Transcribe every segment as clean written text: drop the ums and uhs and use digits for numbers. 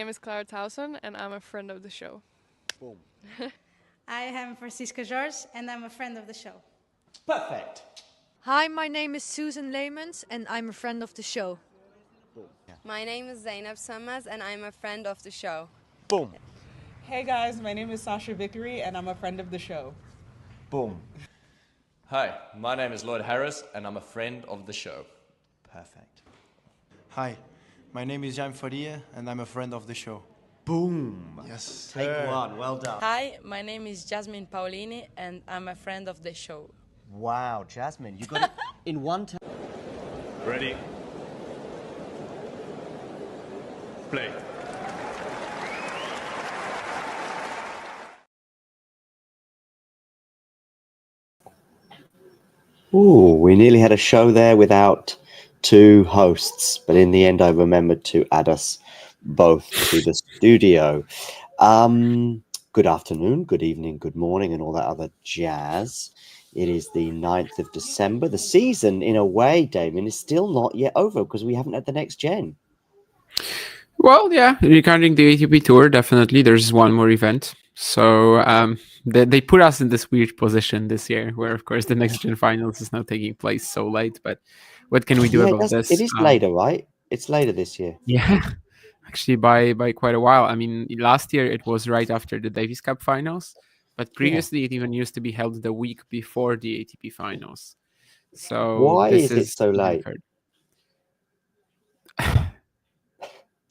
name is Clara Towson, and I'm a friend of the show. Boom. I am Francisca George, and I'm a friend of the show. Perfect. Hi, my name is Susan Leemans, and I'm a friend of the show. Boom. Yeah. My name is Zainab Sammaz, and I'm a friend of the show. Boom. Hey guys, my name is Sasha Vickery, and I'm a friend of the show. Boom. Hi, my name is Lloyd Harris, and I'm a friend of the show. Perfect. Hi, my name is Jan Faria, and I'm a friend of the show. Boom. Yes. Take one. Well done. Hi, my name is Jasmine Paolini, and I'm a friend of the show. Wow, Jasmine, you got it in one time. Ready? Play. Ooh, we nearly had a show there without two hosts, but in the end I remembered to add us both to the studio. Good afternoon, good evening, good morning, and all that other jazz. It is the 9th of December. The season, in a way, Damien, is still not yet over because we haven't had the next gen. Well, yeah, regarding the ATP Tour, definitely there's one more event. So they put us in this weird position this year where, of course, the next gen finals is now taking place so late. But what can we do about this? It is later, right? It's later this year. Yeah, actually by quite a while. I mean, last year it was right after the Davis Cup finals, but previously it even used to be held the week before the ATP finals. So why is it so late?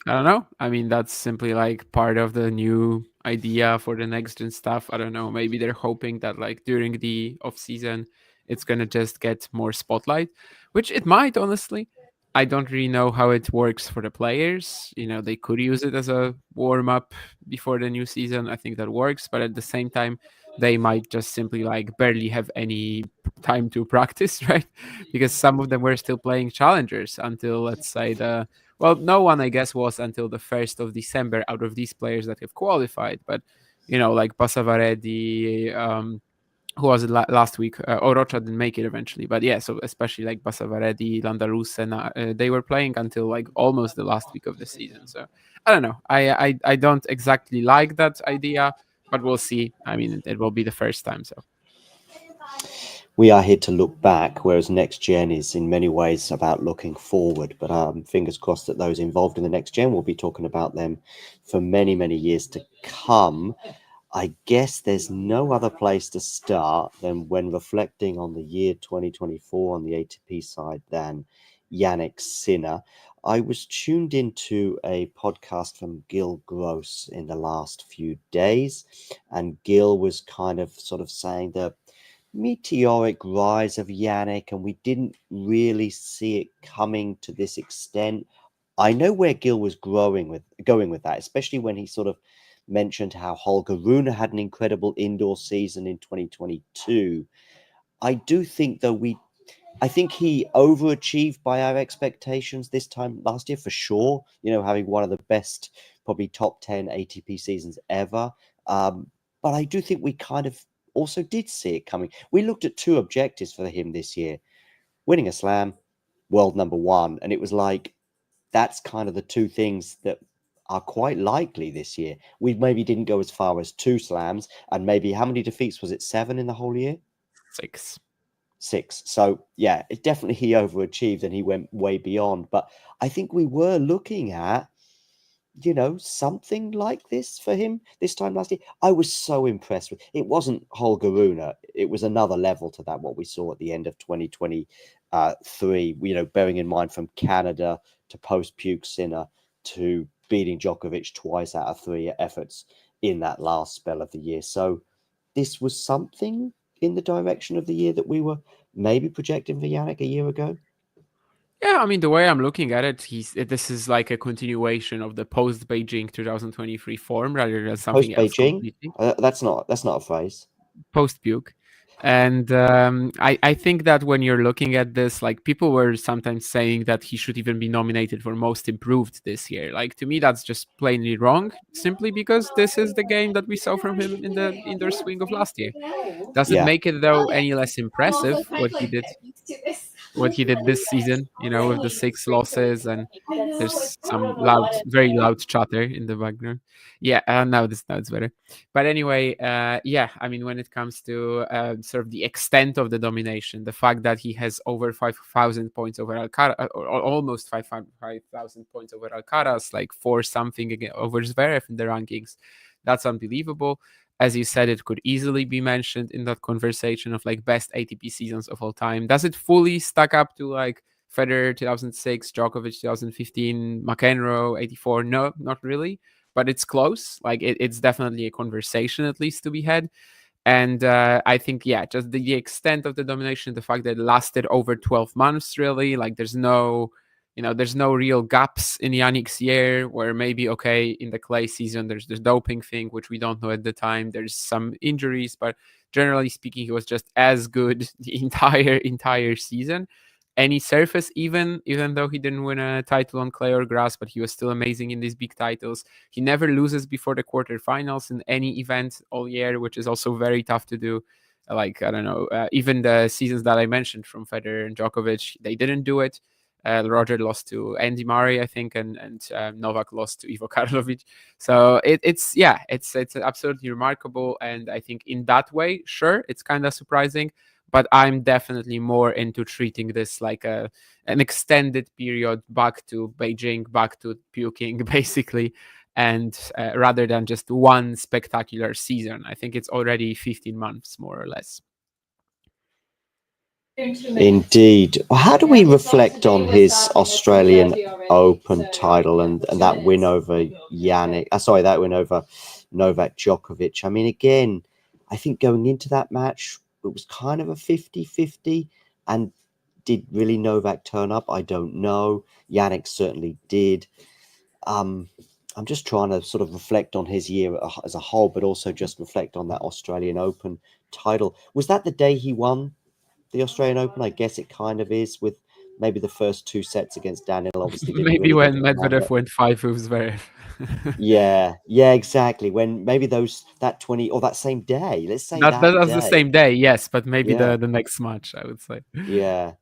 I don't know. I mean, that's simply like part of the new idea for the next gen stuff. I don't know. Maybe they're hoping that like during the off season, it's gonna just get more spotlight, which it might. Honestly, I don't really know how it works for the players. You know, they could use it as a warm up before the new season. I think that works, but at the same time, they might just simply like barely have any time to practice, right? Because some of them were still playing challengers until, let's say, no one, I guess, was until the 1st of December out of these players that have qualified. But, you know, like Basavaredi, who was it last week? Orocha didn't make it eventually. But yeah, so especially like Basavaredi, Landarusen, they were playing until like almost the last week of the season. So I don't know. I don't exactly like that idea, but we'll see. I mean, it will be the first time. So we are here to look back, whereas next gen is in many ways about looking forward. But fingers crossed that those involved in the next gen will be talking about them for many, many years to come. I guess there's no other place to start than when reflecting on the year 2024 on the ATP side than Jannik Sinner. I was tuned into a podcast from Gil Gross in the last few days, and Gil was kind of sort of saying the meteoric rise of Jannik, and we didn't really see it coming to this extent. I know where Gil was going with that, especially when he sort of mentioned how Holger Rune had an incredible indoor season in 2022. I do think, though, I think he overachieved by our expectations this time last year for sure. You know, having one of the best, probably top 10 ATP seasons ever. But I do think we kind of also did see it coming. We looked at two objectives for him this year: winning a slam, world number one. And it was like, that's kind of the two things that are quite likely this year. We maybe didn't go as far as 2 slams, and maybe how many defeats was it? 7 in the whole year? 6. So yeah, it definitely he overachieved and he went way beyond. But I think we were looking at, you know, something like this for him this time last year. I was so impressed with it. Wasn't Holger Rune, it was another level to that, what we saw at the end of 2023, you know, bearing in mind from Canada to post-puke Sinner to beating Djokovic twice out of 3 efforts in that last spell of the year. So this was something in the direction of the year that we were maybe projecting for Jannik a year ago. Yeah, I mean, the way I'm looking at it, this is like a continuation of the post-Beijing 2023 form rather than something else completely. That's not a phrase. Post-puke. And I think that when you're looking at this, like people were sometimes saying that he should even be nominated for most improved this year. Like to me, that's just plainly wrong, simply because this is the game that we saw from him in the indoor swing of last year. Does it make it though any less impressive what he did? what he did this season, with the 6 losses, and there's some very loud chatter in the background. Yeah, now it's better. But anyway, yeah, I mean, when it comes to sort of the extent of the domination, the fact that he has over 5,000 points over Alcaraz, or almost 5,000 points over Alcaraz, like 4 something over Zverev in the rankings, that's unbelievable. As you said, it could easily be mentioned in that conversation of like best ATP seasons of all time. Does it fully stack up to like Federer 2006, Djokovic 2015, McEnroe 84? No, not really, but it's close. Like it's definitely a conversation at least to be had. And I think, yeah, just the extent of the domination, the fact that it lasted over 12 months, really, like there's no real gaps in Jannik's year where maybe, okay, in the clay season, there's this doping thing, which we don't know at the time. There's some injuries, but generally speaking, he was just as good the entire season. Any surface, even though he didn't win a title on clay or grass, but he was still amazing in these big titles. He never loses before the quarterfinals in any event all year, which is also very tough to do. Like, I don't know, even the seasons that I mentioned from Federer and Djokovic, they didn't do it. Roger lost to Andy Murray, I think, and Novak lost to Ivo Karlovic. So it's absolutely remarkable. And I think in that way, sure, it's kind of surprising. But I'm definitely more into treating this like an extended period back to Beijing, back to Peking, basically, and rather than just one spectacular season. I think it's already 15 months, more or less. Indeed. How do we reflect on his Australian Open title and that win over that win over Novak Djokovic? I mean, again, I think going into that match, it was kind of a 50-50. And did really Novak turn up? I don't know. Jannik certainly did. I'm just trying to sort of reflect on his year as a whole, but also just reflect on that Australian Open title. Was that the day he won the Australian Open? I guess it kind of is, with maybe the first 2 sets against Daniil. Obviously, maybe when Medvedev went 5 with Zverev. yeah, exactly. When maybe that 20 or that same day. Let's say that was the same day, yes, but maybe the next match, I would say. Yeah,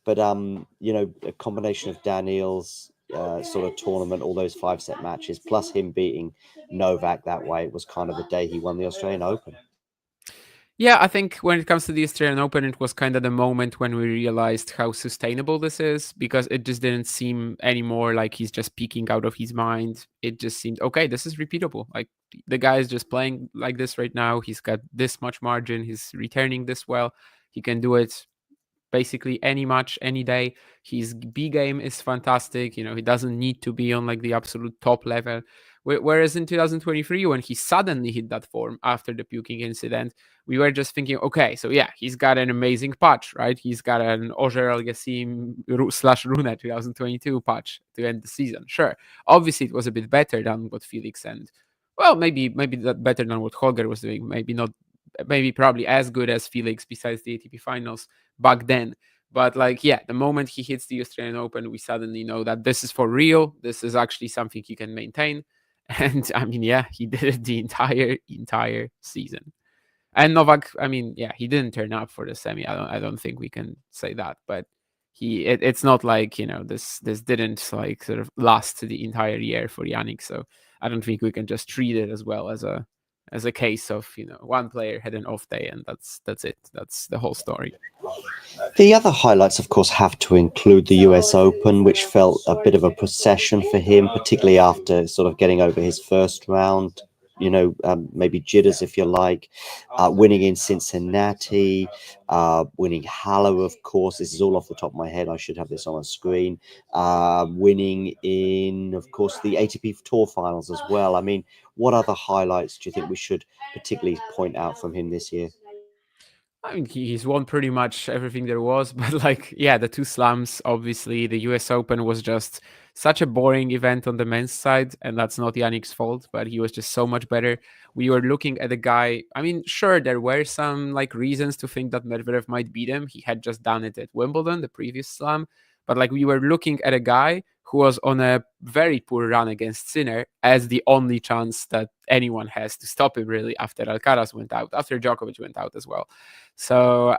but a combination of Daniil's sort of tournament, all those 5-set matches, plus him beating Novak that way, it was kind of the day he won the Australian Open. Yeah, I think when it comes to the Australian Open, it was kind of the moment when we realized how sustainable this is, because it just didn't seem anymore like he's just peeking out of his mind. It just seemed, okay, this is repeatable. Like the guy is just playing like this right now. He's got this much margin. He's returning this well. He can do it basically any match, any day. His B game is fantastic. He doesn't need to be on like the absolute top level. Whereas in 2023, when he suddenly hit that form after the puking incident, we were just thinking, okay, so yeah, he's got an amazing patch, right? He's got an Auger-Aliassime /Rune 2022 patch to end the season. Sure. Obviously, it was a bit better than what Felix and, well, maybe that better than what Holger was doing. Maybe probably as good as Felix besides the ATP finals back then. But like, yeah, the moment he hits the Australian Open, we suddenly know that this is for real. This is actually something he can maintain. And I mean, yeah, he did it the entire season. And Novak, I mean, yeah, he didn't turn up for the semi. I don't think we can say that, but it's not like, this didn't like sort of last the entire year for Jannik. So I don't think we can just treat it as well as a case of, one player had an off day and that's it. That's the whole story. The other highlights, of course, have to include the US Open, which felt a bit of a procession for him, particularly after sort of getting over his first round, maybe jitters, if you like, winning in Cincinnati, winning Halle, of course. This is all off the top of my head. I should have this on a screen. Winning in, of course, the ATP Tour finals as well. I mean, what other highlights do you think we should particularly point out from him this year? I mean, he's won pretty much everything there was, but like, yeah, the 2 slams, obviously, the US Open was just such a boring event on the men's side, and that's not Jannik's fault, but he was just so much better. We were looking at a guy, I mean, sure, there were some like reasons to think that Medvedev might beat him. He had just done it at Wimbledon, the previous slam, but like we were looking at a guy who was on a very poor run against Sinner, as the only chance that anyone has to stop him, really, after Alcaraz went out, after Djokovic went out as well. So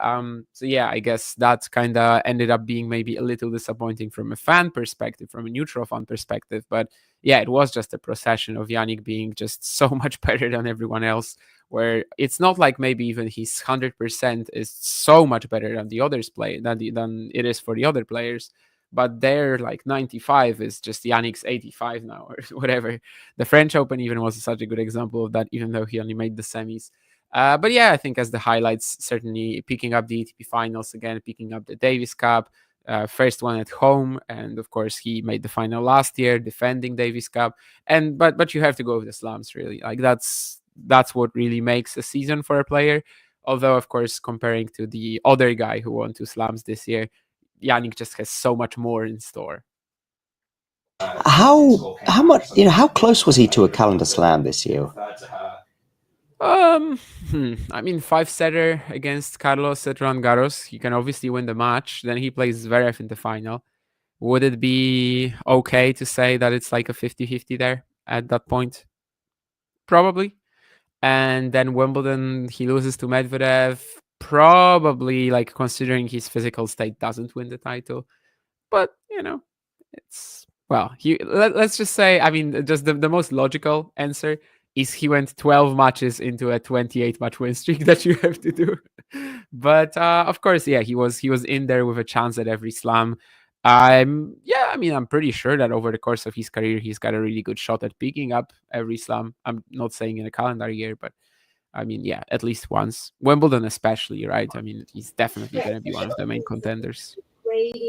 yeah, I guess that kind of ended up being maybe a little disappointing from a fan perspective, from a neutral fan perspective. But yeah, it was just a procession of Jannik being just so much better than everyone else, where it's not like maybe even his 100% is so much better than the others play than it is for the other players. But their like 95 is just Yannick's 85 now, or whatever. The French Open even was such a good example of that, even though he only made the semis. But yeah, I think as the highlights, certainly picking up the ATP finals again, picking up the Davis Cup, first one at home, and of course he made the final last year, defending Davis Cup. And but you have to go with the slams, really. Like that's what really makes a season for a player. Although, of course, comparing to the other guy who won 2 slams this year, Jannik just has so much more in store. How much, how close was he to a calendar slam this year? I mean, 5-setter against Carlos at Roland Garros. He can obviously win the match. Then he plays Zverev in the final. Would it be okay to say that it's like a 50-50 there at that point? Probably. And then Wimbledon, he loses to Medvedev. Probably, like, considering his physical state, doesn't win the title. But, it's... Well, let's just say, I mean, just the most logical answer is he went 12 matches into a 28-match win streak that you have to do. But of course, yeah, he was in there with a chance at every slam. I'm pretty sure that over the course of his career, he's got a really good shot at picking up every slam. I'm not saying in a calendar year, but I mean, yeah, at least once. Wimbledon especially, right? I mean, he's definitely going to be one of the main contenders.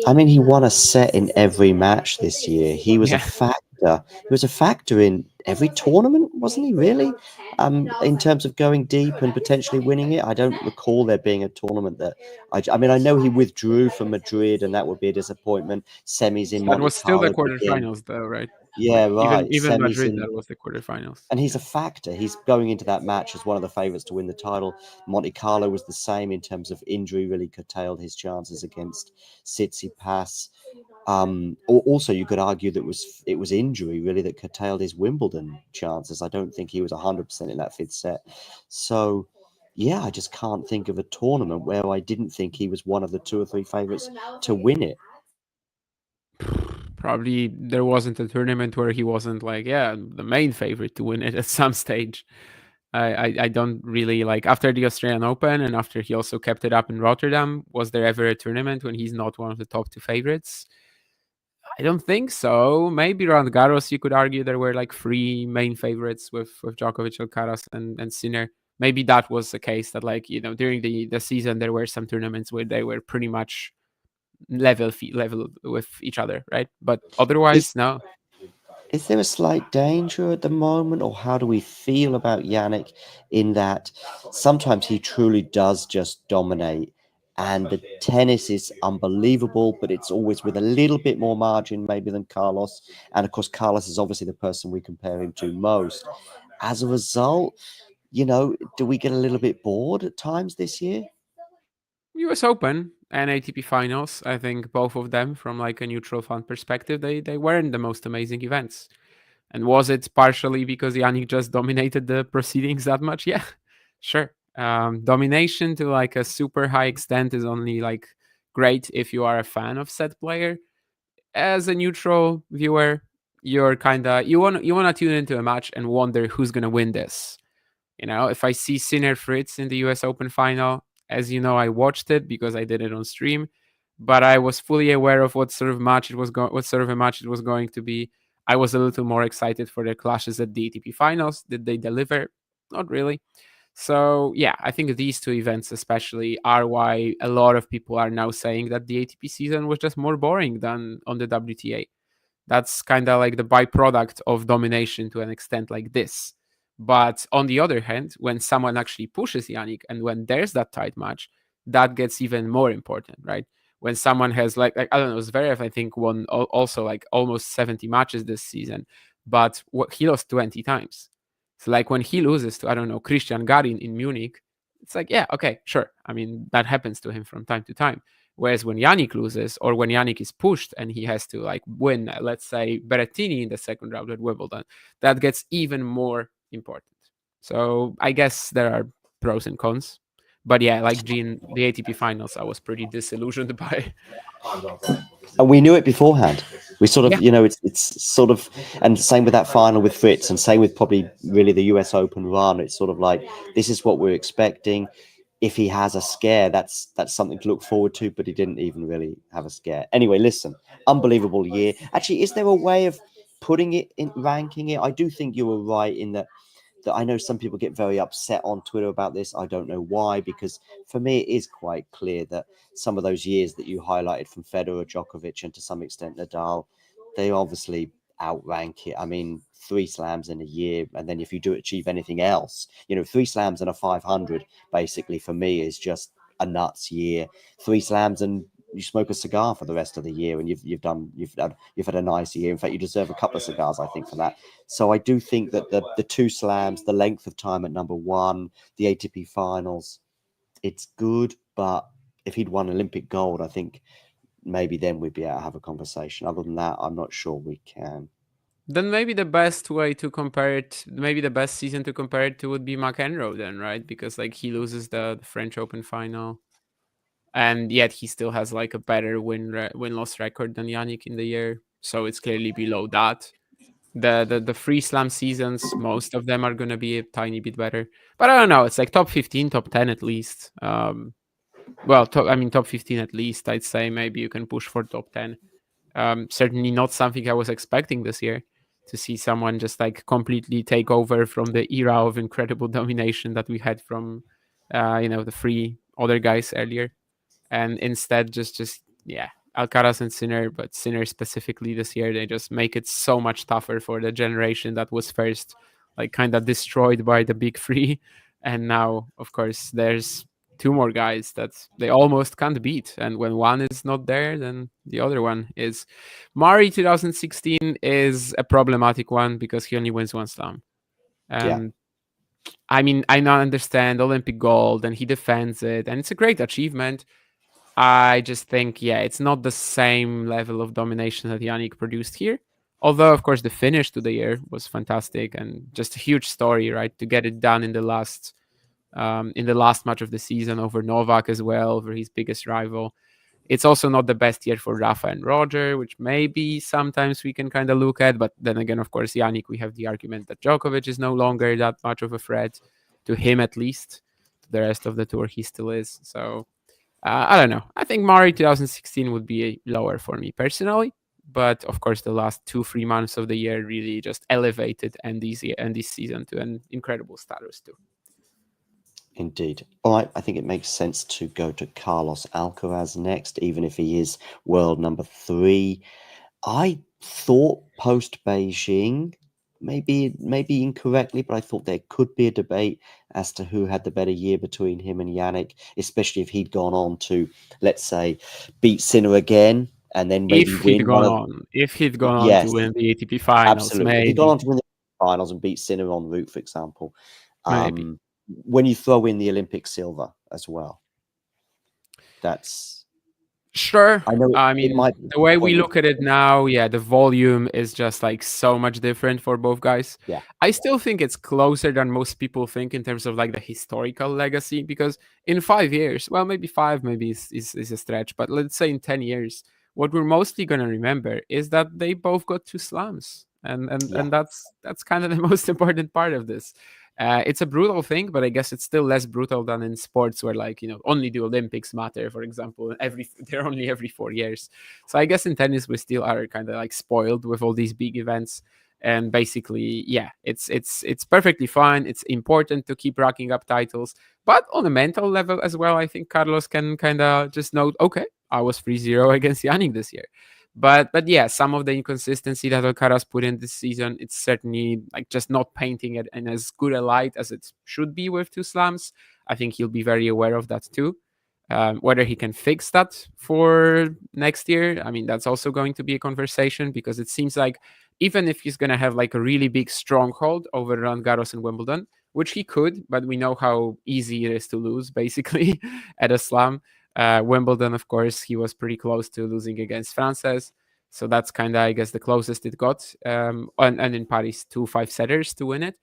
I mean, he won a set in every match this year. He was a factor. He was a factor in every tournament, wasn't he, really? In terms of going deep and potentially winning it. I don't recall there being a tournament that... I mean, I know he withdrew from Madrid, and that would be a disappointment. Semis in Monte That was still the Carlo quarterfinals, though, right? Yeah, right. Even Madrid, that was the quarterfinals. And he's a factor. He's going into that match as one of the favourites to win the title. Monte Carlo was the same in terms of injury, really curtailed his chances against Tsitsipas. Also, you could argue that it was injury, really, that curtailed his Wimbledon chances. I don't think he was 100% in that 5th set. So, yeah, I just can't think of a tournament where I didn't think he was one of the 2 or 3 favourites to win it. Probably there wasn't a tournament where he wasn't like, the main favorite to win it at some stage. I don't really like, after the Australian Open and after he also kept it up in Rotterdam, was there ever a tournament when he's not one of the top 2 favorites? I don't think so. Maybe Roland Garros, you could argue there were like 3 main favorites with Djokovic, Alcaraz, and Sinner. Maybe that was the case that, like, during the season there were some tournaments where they were pretty much level with each other, right? But otherwise, no. Is there a slight danger at the moment, or how do we feel about Jannik in that sometimes he truly does just dominate, and the tennis is unbelievable, but it's always with a little bit more margin maybe than Carlos, and of course Carlos is obviously the person we compare him to most. As a result, do we get a little bit bored at times this year? US Open and ATP finals, I think both of them, from like a neutral fan perspective, they weren't the most amazing events. And was it partially because Jannik just dominated the proceedings that much? Yeah, sure. Domination to like a super high extent is only like great if you are a fan of said player. As a neutral viewer, you're you want to tune into a match and wonder who's gonna win this. If I see Sinner Fritz in the US Open final, as you know, I watched it because I did it on stream, but I was fully aware of what sort of a match it was going to be. I was a little more excited for their clashes at the ATP finals. Did they deliver? Not really. So yeah, I think these 2 events especially are why a lot of people are now saying that the ATP season was just more boring than on the WTA. That's kind of like the byproduct of domination to an extent like this. But on the other hand, when someone actually pushes Jannik and when there's that tight match, that gets even more important, right? When someone has like I don't know, Zverev, I think, won also like almost 70 matches this season, but he lost 20 times. So like when he loses to, I don't know, Christian Garin in Munich, it's like, yeah, okay, sure. I mean, that happens to him from time to time. Whereas when Jannik loses, or when Jannik is pushed and he has to like win, let's say Berrettini in the second round at Wimbledon, that gets even more important. So I guess there are pros and cons. But yeah, like Jean, the ATP finals, I was pretty disillusioned by. And we knew it beforehand. We sort of, it's sort of, and same with that final with Fritz, and same with probably really the US Open run. It's sort of like, this is what we're expecting. If he has a scare, that's something to look forward to, but he didn't even really have a scare. Anyway, listen, unbelievable year. Actually, is there a way of putting it in, ranking it? I do think you were right in that I know some people get very upset on Twitter about this. I don't know why, because for me, it is quite clear that some of those years that you highlighted from Federer, Djokovic, and to some extent Nadal, they obviously outrank it. I mean, 3 slams in a year, and then if you do achieve anything else, 3 slams and a 500, basically for me is just a nuts year. 3 slams and you smoke a cigar for the rest of the year, and you've had a nice year. In fact, you deserve a couple of cigars, I think, for that. So I do think that the 2 slams, the length of time at number 1, the ATP finals, it's good. But if he'd won Olympic gold, I think maybe then we'd be able to have a conversation. Other than that, I'm not sure we can. Then maybe the best way to compare it, maybe the best season to compare it to would be McEnroe then, right? Because like he loses the French Open final, and yet he still has like a better win-loss record than Jannik in the year. So it's clearly below that. The free slam seasons, most of them are going to be a tiny bit better. But I don't know. It's like top 15, top 10 at least. Top 15 at least, I'd say. Maybe you can push for top 10. Certainly not something I was expecting this year, to see someone just like completely take over from the era of incredible domination that we had from, the 3 other guys earlier. And instead just Alcaraz and Sinner, but Sinner specifically this year, they just make it so much tougher for the generation that was first like kind of destroyed by the big 3. And now, of course, there's 2 more guys that they almost can't beat. And when one is not there, then the other one is. Murray 2016 is a problematic one because he only wins 1 slam. I mean, I now understand Olympic gold and he defends it, and it's a great achievement. I just think, it's not the same level of domination that Jannik produced here. Although, of course, the finish to the year was fantastic and just a huge story, right? To get it done in the last match of the season over Novak as well, over his biggest rival. It's also not the best year for Rafa and Roger, which maybe sometimes we can kind of look at. But then again, of course, Jannik, we have the argument that Djokovic is no longer that much of a threat, to him at least. To the rest of the tour, he still is. So I don't know. I think Murray 2016 would be lower for me personally. But of course, the last 2-3 months of the year really just elevated Andy's season to an incredible status too. Indeed. All right, I think it makes sense to go to Carlos Alcaraz next, even if he is world number 3. I thought post Beijing, maybe incorrectly, but I thought there could be a debate as to who had the better year between him and Jannik, especially if he'd gone on to, let's say, beat Sinner again and then maybe if he'd gone on to win the ATP finals. Absolutely. Maybe. If he'd gone on to win the finals and beat Sinner en route, for example. Maybe. When you throw in the Olympic silver as well, that's sure. I mean, the way we look at it now, the volume is just like so much different for both guys. Yeah, I still think it's closer than most people think in terms of like the historical legacy, because in 5 years, well, maybe 5, maybe is a stretch, but let's say in 10 years, what we're mostly going to remember is that they both got 2 slams, and that's kind of the most important part of this. It's a brutal thing, but I guess it's still less brutal than in sports where, like, only the Olympics matter, for example. They're only every 4 years. So I guess in tennis we still are kind of like spoiled with all these big events. And basically, it's perfectly fine. It's important to keep racking up titles, but on a mental level as well, I think Carlos can kind of just note, okay, I was 3-0 against Jannik this year. But some of the inconsistency that Alcaraz put in this season, it's certainly like just not painting it in as good a light as it should be with 2 slams. I think he'll be very aware of that too. Whether he can fix that for next year, I mean, that's also going to be a conversation, because it seems like even if he's going to have like a really big stronghold over Roland Garros and Wimbledon, which he could, but we know how easy it is to lose, basically, at a slam. Wimbledon, of course, he was pretty close to losing against Frances. So that's kind of, I guess, the closest it got. And in Paris, 2 5-setters to win it.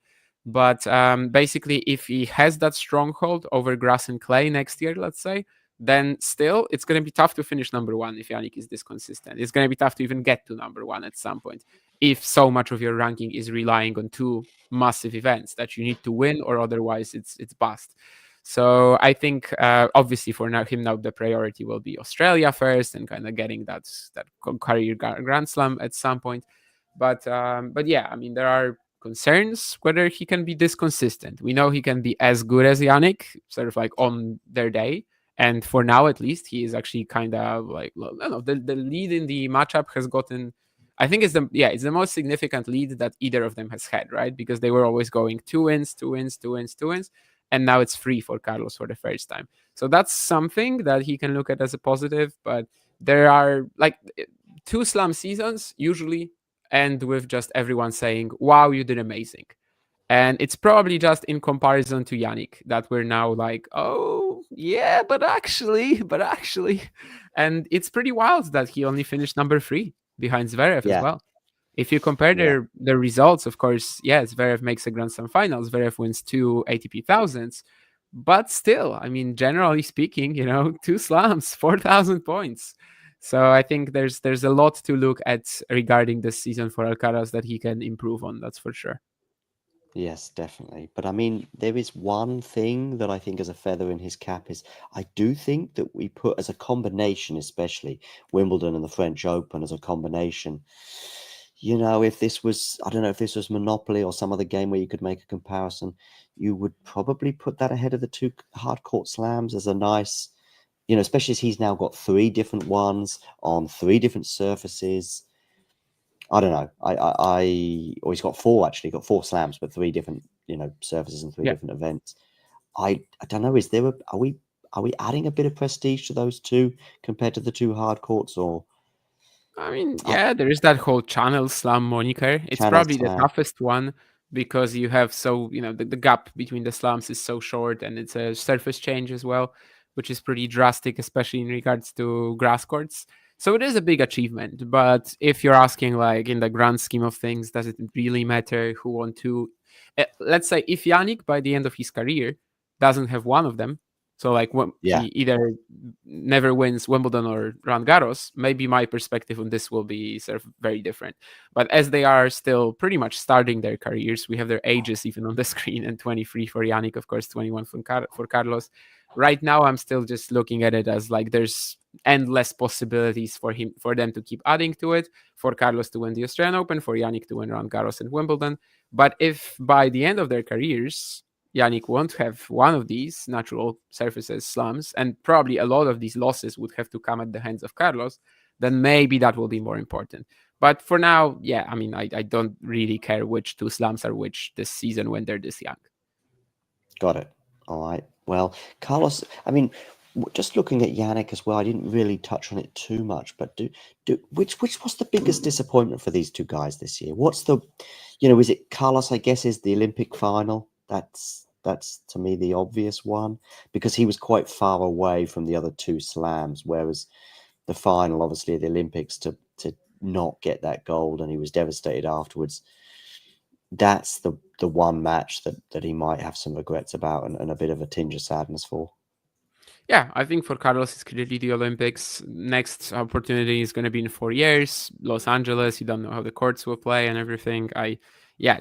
But basically, if he has that stronghold over grass and clay next year, let's say, then still it's going to be tough to finish number one if Jannik is this consistent. It's going to be tough to even get to number one at some point if so much of your ranking is relying on 2 massive events that you need to win, or otherwise it's bust. So I think obviously for him now the priority will be Australia first and kind of getting that career Grand Slam at some point. But yeah, I mean, there are concerns whether he can be this consistent. We know he can be as good as Jannik, sort of like on their day. And for now, at least, he is actually kind of like, the lead in the matchup has gotten, I think it's the most significant lead that either of them has had, right? Because they were always going 2 wins, 2 wins, 2 wins, 2 wins. And now it's 3 for Carlos for the first time. So that's something that he can look at as a positive. But there are like 2 slam seasons usually end with just everyone saying, wow, you did amazing. And it's probably just in comparison to Jannik that we're now like, oh, yeah, but actually. And it's pretty wild that he only finished number 3 behind Zverev as well. If you compare their results, of course, Zverev makes a Grand Slam final. Zverev wins 2 ATP thousands. But still, I mean, generally speaking, 2 slams, 4,000 points. So I think there's a lot to look at regarding this season for Alcaraz that he can improve on, that's for sure. Yes, definitely. But I mean, there is one thing that I think is a feather in his cap is I do think that we put as a combination, especially Wimbledon and the French Open as a combination. If this was, I don't know, if this was Monopoly or some other game where you could make a comparison, you would probably put that ahead of the 2 hard court slams as a nice, especially as he's now got 3 different ones on 3 different surfaces. I don't know. He's got 4 actually. Got 4 slams, but 3 different, surfaces and 3 different events. I don't know. Are we adding a bit of prestige to those 2 compared to the 2 hard courts, or? I mean, there is that whole Channel Slam moniker. It's probably the toughest one because you have the gap between the slams is so short, and it's a surface change as well, which is pretty drastic, especially in regards to grass courts. So it is a big achievement. But if you're asking, like, in the grand scheme of things, does it really matter who won 2? Let's say if Jannik, by the end of his career, doesn't have one of them, so like he either never wins Wimbledon or Roland Garros, maybe my perspective on this will be sort of very different. But as they are still pretty much starting their careers, we have their ages even on the screen, and 23 for Jannik, of course, 21 for Carlos. Right now, I'm still just looking at it as like there's endless possibilities for them to keep adding to it, for Carlos to win the Australian Open, for Jannik to win Roland Garros and Wimbledon. But if by the end of their careers, Jannik won't have one of these natural surfaces slams, and probably a lot of these losses would have to come at the hands of Carlos, then maybe that will be more important. But for now, I mean, I don't really care which 2 slams are which this season when they're this young. Got it. All right. Well, Carlos, I mean, just looking at Jannik as well, I didn't really touch on it too much, but which was the biggest disappointment for these 2 guys this year? What's the, is it Carlos, I guess, is the Olympic final? That's to me the obvious one, because he was quite far away from the other 2 slams, whereas the final, obviously, the Olympics, to not get that gold, and he was devastated afterwards. That's the one match that he might have some regrets about and a bit of a tinge of sadness for. Yeah, I think for Carlos, it's clearly the Olympics. Next opportunity is going to be in 4 years. Los Angeles, you don't know how the courts will play and everything.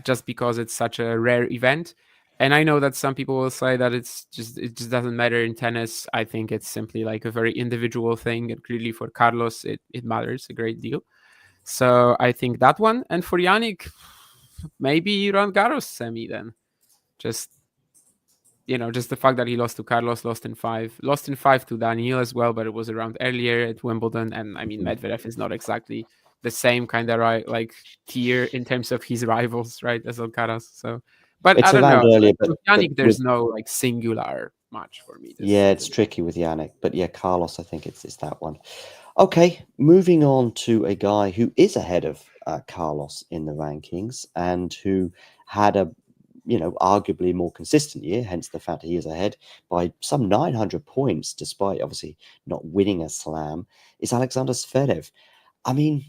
Just because it's such a rare event. And I know that some people will say that it just doesn't matter in tennis. I think it's simply like a very individual thing. And clearly for Carlos, it matters a great deal. So I think that one. And for Jannik, maybe Roland Garros semi then. Just the fact that he lost to Carlos, lost in 5 to Daniil as well, but it was around earlier at Wimbledon. And I mean, Medvedev is not exactly the same kind of like tier in terms of his rivals, right, as Alcaraz. So, but it's I don't know. Earlier, with Jannik, there's no like singular match for me. It's tricky with Jannik, but Carlos, I think it's that one. Okay, moving on to a guy who is ahead of Carlos in the rankings and who had a arguably more consistent year, hence the fact he is ahead by some 900 points, despite obviously not winning a slam, is Alexander Zverev. I mean,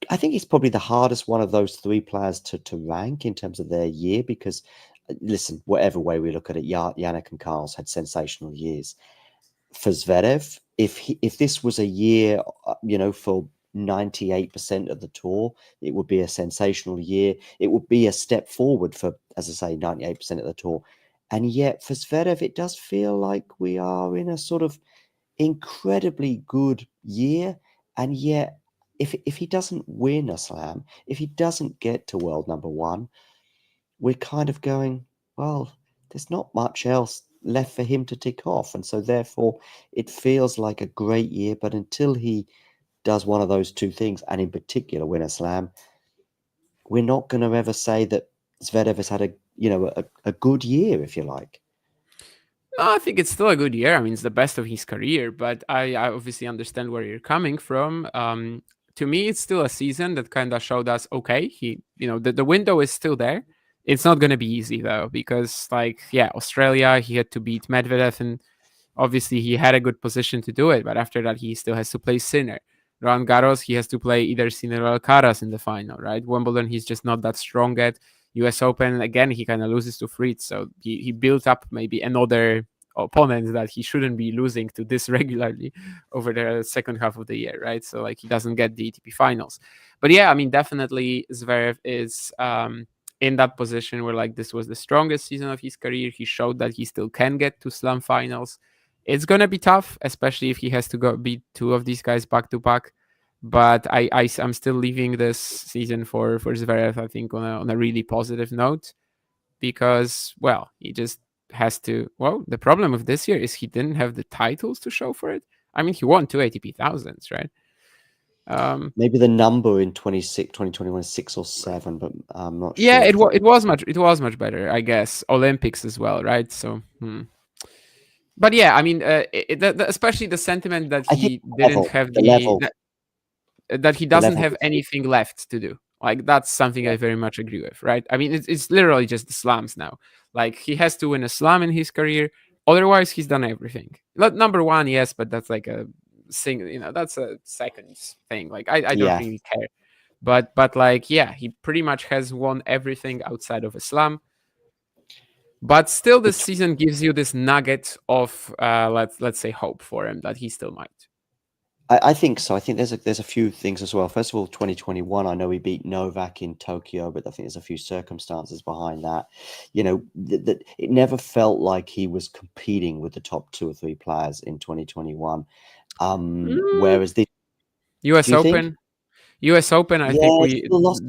I think it's probably the hardest one of those three players to rank in terms of their year, because listen, whatever way we look at it, Jannik and Carlos had sensational years. For Zverev, if this was a year, for 98% of the tour, it would be a sensational year. It would be a step forward for, as I say, 98% of the tour. And yet for Zverev, it does feel like we are in a sort of incredibly good year. And yet, if he doesn't win a slam, if he doesn't get to world number one, we're kind of going, well, there's not much else left for him to tick off. And so therefore it feels like a great year, but until he does one of those two things, and in particular win a slam, we're not going to ever say that Zverev has had a good year, if you like. No, I think it's still a good year. I mean, it's the best of his career, but I obviously understand where you're coming from. To me, it's still a season that kind of showed us, okay, the window is still there. It's not going to be easy though, because Australia, he had to beat Medvedev, and obviously he had a good position to do it. But after that, he still has to play Sinner. Roland Garros, he has to play either Sinner or Alcaraz in the final, right? Wimbledon, he's just not that strong at. US Open, again, he kind of loses to Fritz. So he built up maybe another opponent that he shouldn't be losing to this regularly over the second half of the year, right? So he doesn't get the ATP finals. But yeah, I mean, definitely Zverev is in that position where this was the strongest season of his career. He showed that he still can get to slam finals. It's going to be tough, especially if he has to go beat two of these guys back to back. But I'm still leaving this season for Zverev, I think, on a really positive note, because, well, he just has to. Well, the problem with this year is he didn't have the titles to show for it. I mean, he won 2 ATP thousands, right? Maybe the number in 2021 is 6 or 7, but I'm not sure. Yeah, it was much better, I guess. Olympics as well, right? So. But yeah, I mean, especially the sentiment that he didn't have that he doesn't have anything left to do. That's something I very much agree with, right? I mean, it's literally just the slams now. He has to win a slam in his career. Otherwise, he's done everything. Number one, yes, but that's a single, that's a second thing. I don't really care. But he pretty much has won everything outside of a slam. But still, this season gives you this nugget of, let's say, hope for him that he still might. I think so. I think there's a few things as well. First of all, 2021, I know he beat Novak in Tokyo, but I think there's a few circumstances behind that. That it never felt like he was competing with the top 2 or 3 players in 2021. Whereas the US Open, I think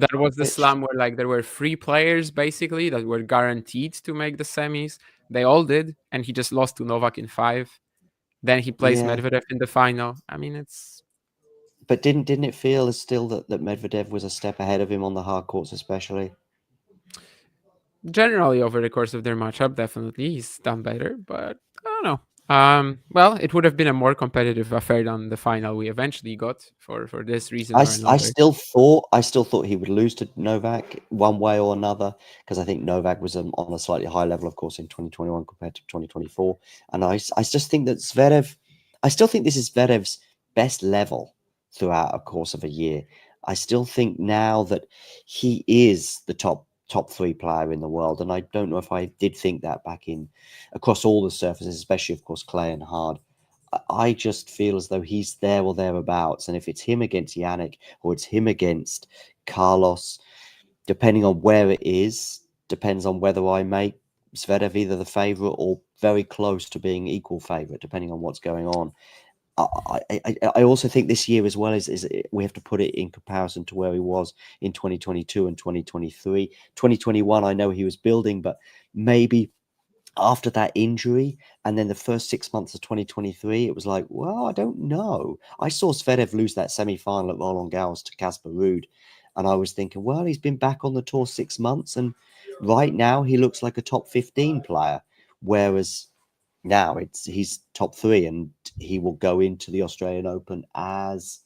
that was the slam where there were 3 players basically that were guaranteed to make the semis. They all did, and he just lost to Novak in 5. Then he plays Medvedev in the final. I mean, it's. But didn't it feel as still that Medvedev was a step ahead of him on the hard courts, especially? Generally, over the course of their matchup, definitely he's done better. But I don't know. Well, it would have been a more competitive affair than the final we eventually got for this reason. I still thought he would lose to Novak one way or another, because I think Novak was on a slightly higher level, of course, in 2021 compared to 2024. And I just think that Zverev, I still think this is Zverev's best level throughout a course of a year. I still think now that he is the top 3 player in the world, and I don't know if I did think that back in across all the surfaces, especially of course clay and hard. I just feel as though he's there or thereabouts, and if it's him against Jannik or it's him against Carlos, depending on where it is, depends on whether I make Zverev either the favourite or very close to being equal favourite, depending on what's going on. I also think this year as well is we have to put it in comparison to where he was in 2022 and 2023. 2021, I know he was building, but maybe after that injury and then the first 6 months of 2023, it was like, well, I don't know. I saw Zverev lose that semi-final at Roland Garros to Casper Ruud, and I was thinking, well, he's been back on the tour 6 months, and right now he looks like a top 15 player, whereas now he's top 3, and he will go into the Australian Open as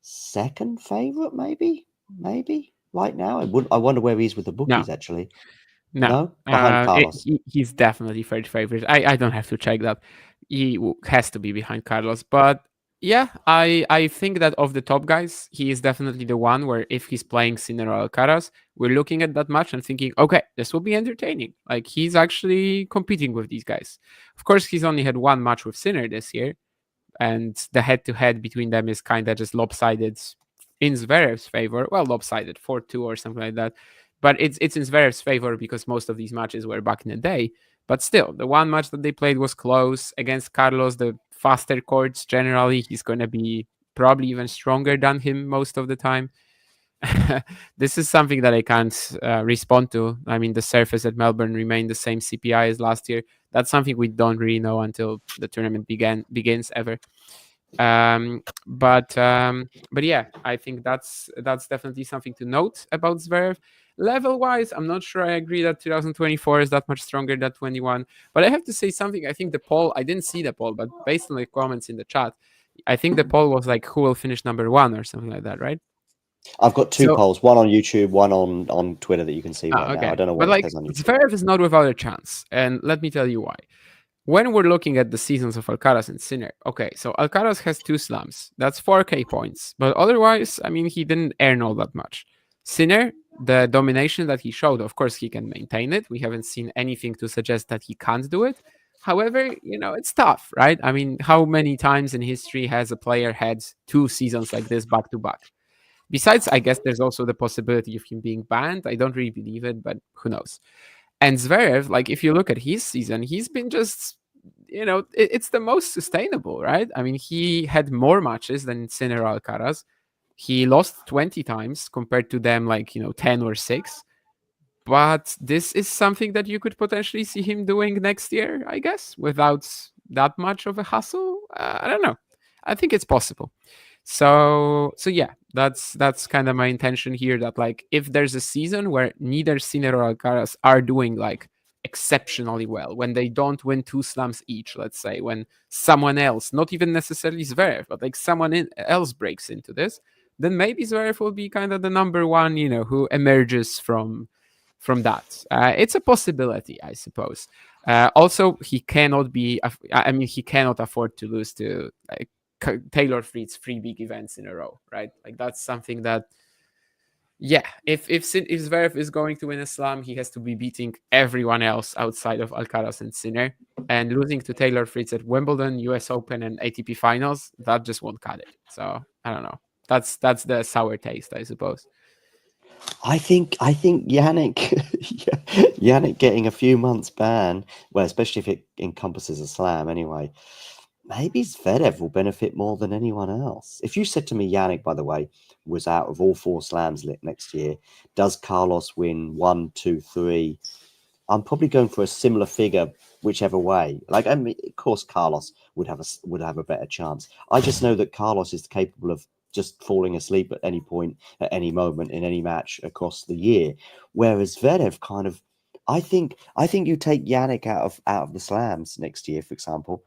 second favourite, maybe right now. I wonder where he is with the bookies, actually. No? Behind Carlos. He's definitely third favorite. I don't have to check that. He has to be behind Carlos. But yeah, I think that of the top guys, he is definitely the one where if he's playing Sinner or Alcaraz, we're looking at that match and thinking, okay, this will be entertaining. Like, he's actually competing with these guys. Of course, he's only had one match with Sinner this year, and the head-to-head between them is kind of just lopsided in Zverev's favor. Well, lopsided, 4-2 or something like that. But it's in Zverev's favor because most of these matches were back in the day. But still, the one match that they played was close. Against Carlos, the faster courts, generally, he's going to be probably even stronger than him most of the time. This is something that I can't respond to. I mean, the surface at Melbourne remained the same CPI as last year. That's something we don't really know until the tournament begins ever. But yeah, I think that's definitely something to note about Zverev. Level wise, I'm not sure I agree that 2024 is that much stronger than 21. But I have to say something. I think the poll, I didn't see the poll, but based on the comments in the chat, I think the poll was like, who will finish number one or something like that, right? I've got two polls, one on YouTube, one on Twitter that you can see right now. I don't know what it says on YouTube. Zverev is not without a chance, and let me tell you why. When we're looking at the seasons of Alcaraz and Sinner, okay, so Alcaraz has 2 slams. That's 4K points. But otherwise, I mean, he didn't earn all that much. Sinner, the domination that he showed, of course, he can maintain it. We haven't seen anything to suggest that he can't do it. However, it's tough, right? I mean, how many times in history has a player had 2 seasons like this back to back? Besides, I guess there's also the possibility of him being banned. I don't really believe it, but who knows? And Zverev, like, if you look at his season, he's been just, it's the most sustainable, right? I mean, he had more matches than Sinner or Alcaraz. He lost 20 times compared to them, 10 or 6. But this is something that you could potentially see him doing next year, I guess, without that much of a hassle. I don't know. I think it's possible. So yeah, that's kind of my intention here, that if there's a season where neither Sinner or Alcaraz are doing exceptionally well, when they don't win 2 slams each, let's say, when someone else, not even necessarily Zverev, but someone else breaks into this, then maybe Zverev will be kind of the number one, who emerges from that. It's a possibility, I suppose. Also, he cannot afford to lose to Taylor Fritz 3 big events in a row, right? That's something that, yeah, if Zverev is going to win a slam, he has to be beating everyone else outside of Alcaraz and Sinner, and losing to Taylor Fritz at Wimbledon, US Open, and ATP finals, that just won't cut it. So I don't know. That's the sour taste, I suppose. I think Jannik getting a few months ban, well, especially if it encompasses a slam anyway, maybe Zverev will benefit more than anyone else. If you said to me, Jannik, by the way, was out of all 4 slams next year, does Carlos win 1, 2, 3? I'm probably going for a similar figure, whichever way. I mean, of course, Carlos would have a better chance. I just know that Carlos is capable of just falling asleep at any point, at any moment, in any match across the year. Whereas Zverev kind of, I think you take Jannik out of the slams next year, for example,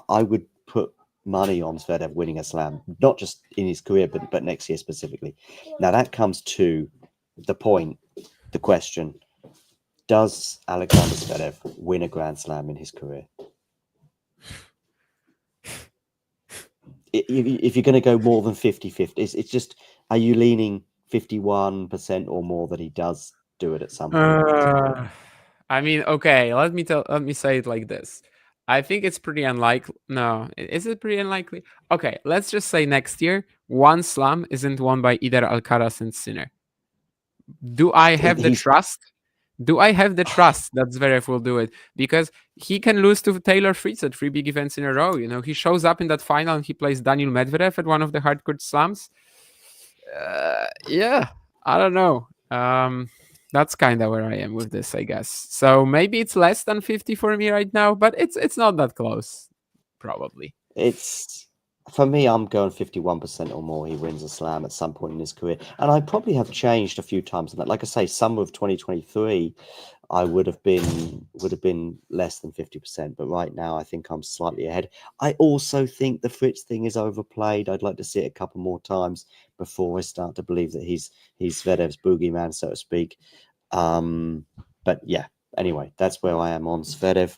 I would put money on Zverev winning a slam, not just in his career, but next year specifically. Now that comes to the point, the question: does Alexander Zverev win a Grand Slam in his career? If you're going to go more than 50-50, it's just, are you leaning 51% or more that he does do it at some point? I mean, okay, let me say it like this. I think it's pretty unlikely. No, is it pretty unlikely? Okay, let's just say next year, 1 slam isn't won by either Alcaraz and Sinner. Do I have the trust? Do I have the trust that Zverev will do it? Because he can lose to Taylor Fritz at 3 big events in a row. He shows up in that final and he plays Daniil Medvedev at one of the hardcourt slams. Yeah, I don't know. That's kind of where I am with this, I guess. So maybe it's less than 50 for me right now, but it's not that close, probably. For me, I'm going 51% or more. He wins a slam at some point in his career, and I probably have changed a few times on that. Like I say, summer of 2023, I would have been less than 50%, but right now I think I'm slightly ahead. I also think the Fritz thing is overplayed. I'd like to see it a couple more times before I start to believe that he's Zverev's boogeyman, so to speak. But yeah, anyway, that's where I am on Zverev.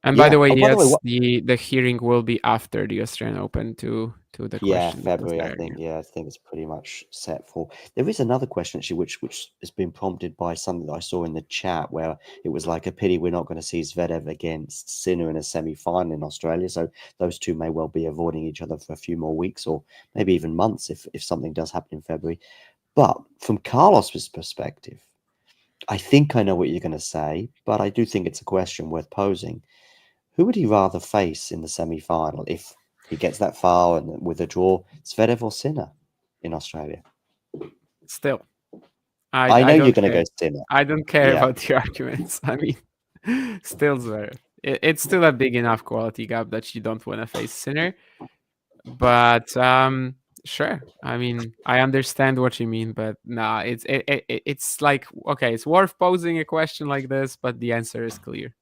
And by the way, by the way, yes, the hearing will be after the Australian Open to the question. February, I think. Yeah, I think it's pretty much set for. There is another question actually, which has been prompted by something that I saw in the chat, where it was like a pity we're not going to see Zverev against Sinner in a semi-final in Australia. So those two may well be avoiding each other for a few more weeks or maybe even months if something does happen in February. But from Carlos's perspective, I think I know what you're going to say, but I do think it's a question worth posing. Who would he rather face in the semi-final if he gets that far and with a draw, Zverev or Sinner in Australia? Still, I know you're going to go Sinner. I don't care about the arguments. I mean, still Zverev. It's still a big enough quality gap that you don't want to face Sinner. But sure. I mean, I understand what you mean, but nah, it's like, okay, it's worth posing a question like this, but the answer is clear.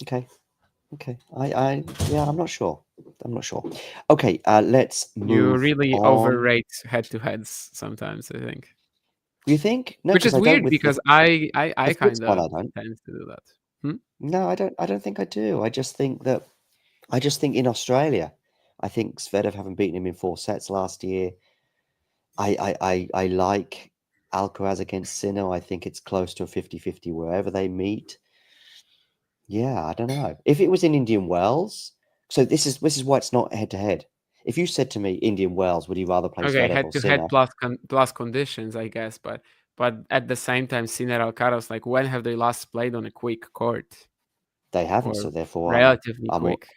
Okay. I'm not sure. Okay, let's move. You really on. overrate head-to-heads sometimes, I think. You think? No, which is weird because I kind of tend to do that. No, I don't think I do. I just think in Australia, I think Zverev having beaten him in 4 sets last year. I like Alcaraz against Sinner. I think it's close to a 50-50 wherever they meet. Yeah, I don't know. If it was in Indian Wells, so this is why it's not head to head. If you said to me Indian Wells, would you rather play Zverev head or to Sinner? head plus conditions, I guess, but at the same time, Sinner Alcaraz, like, when have they last played on a quick court? They haven't, so therefore relatively quick.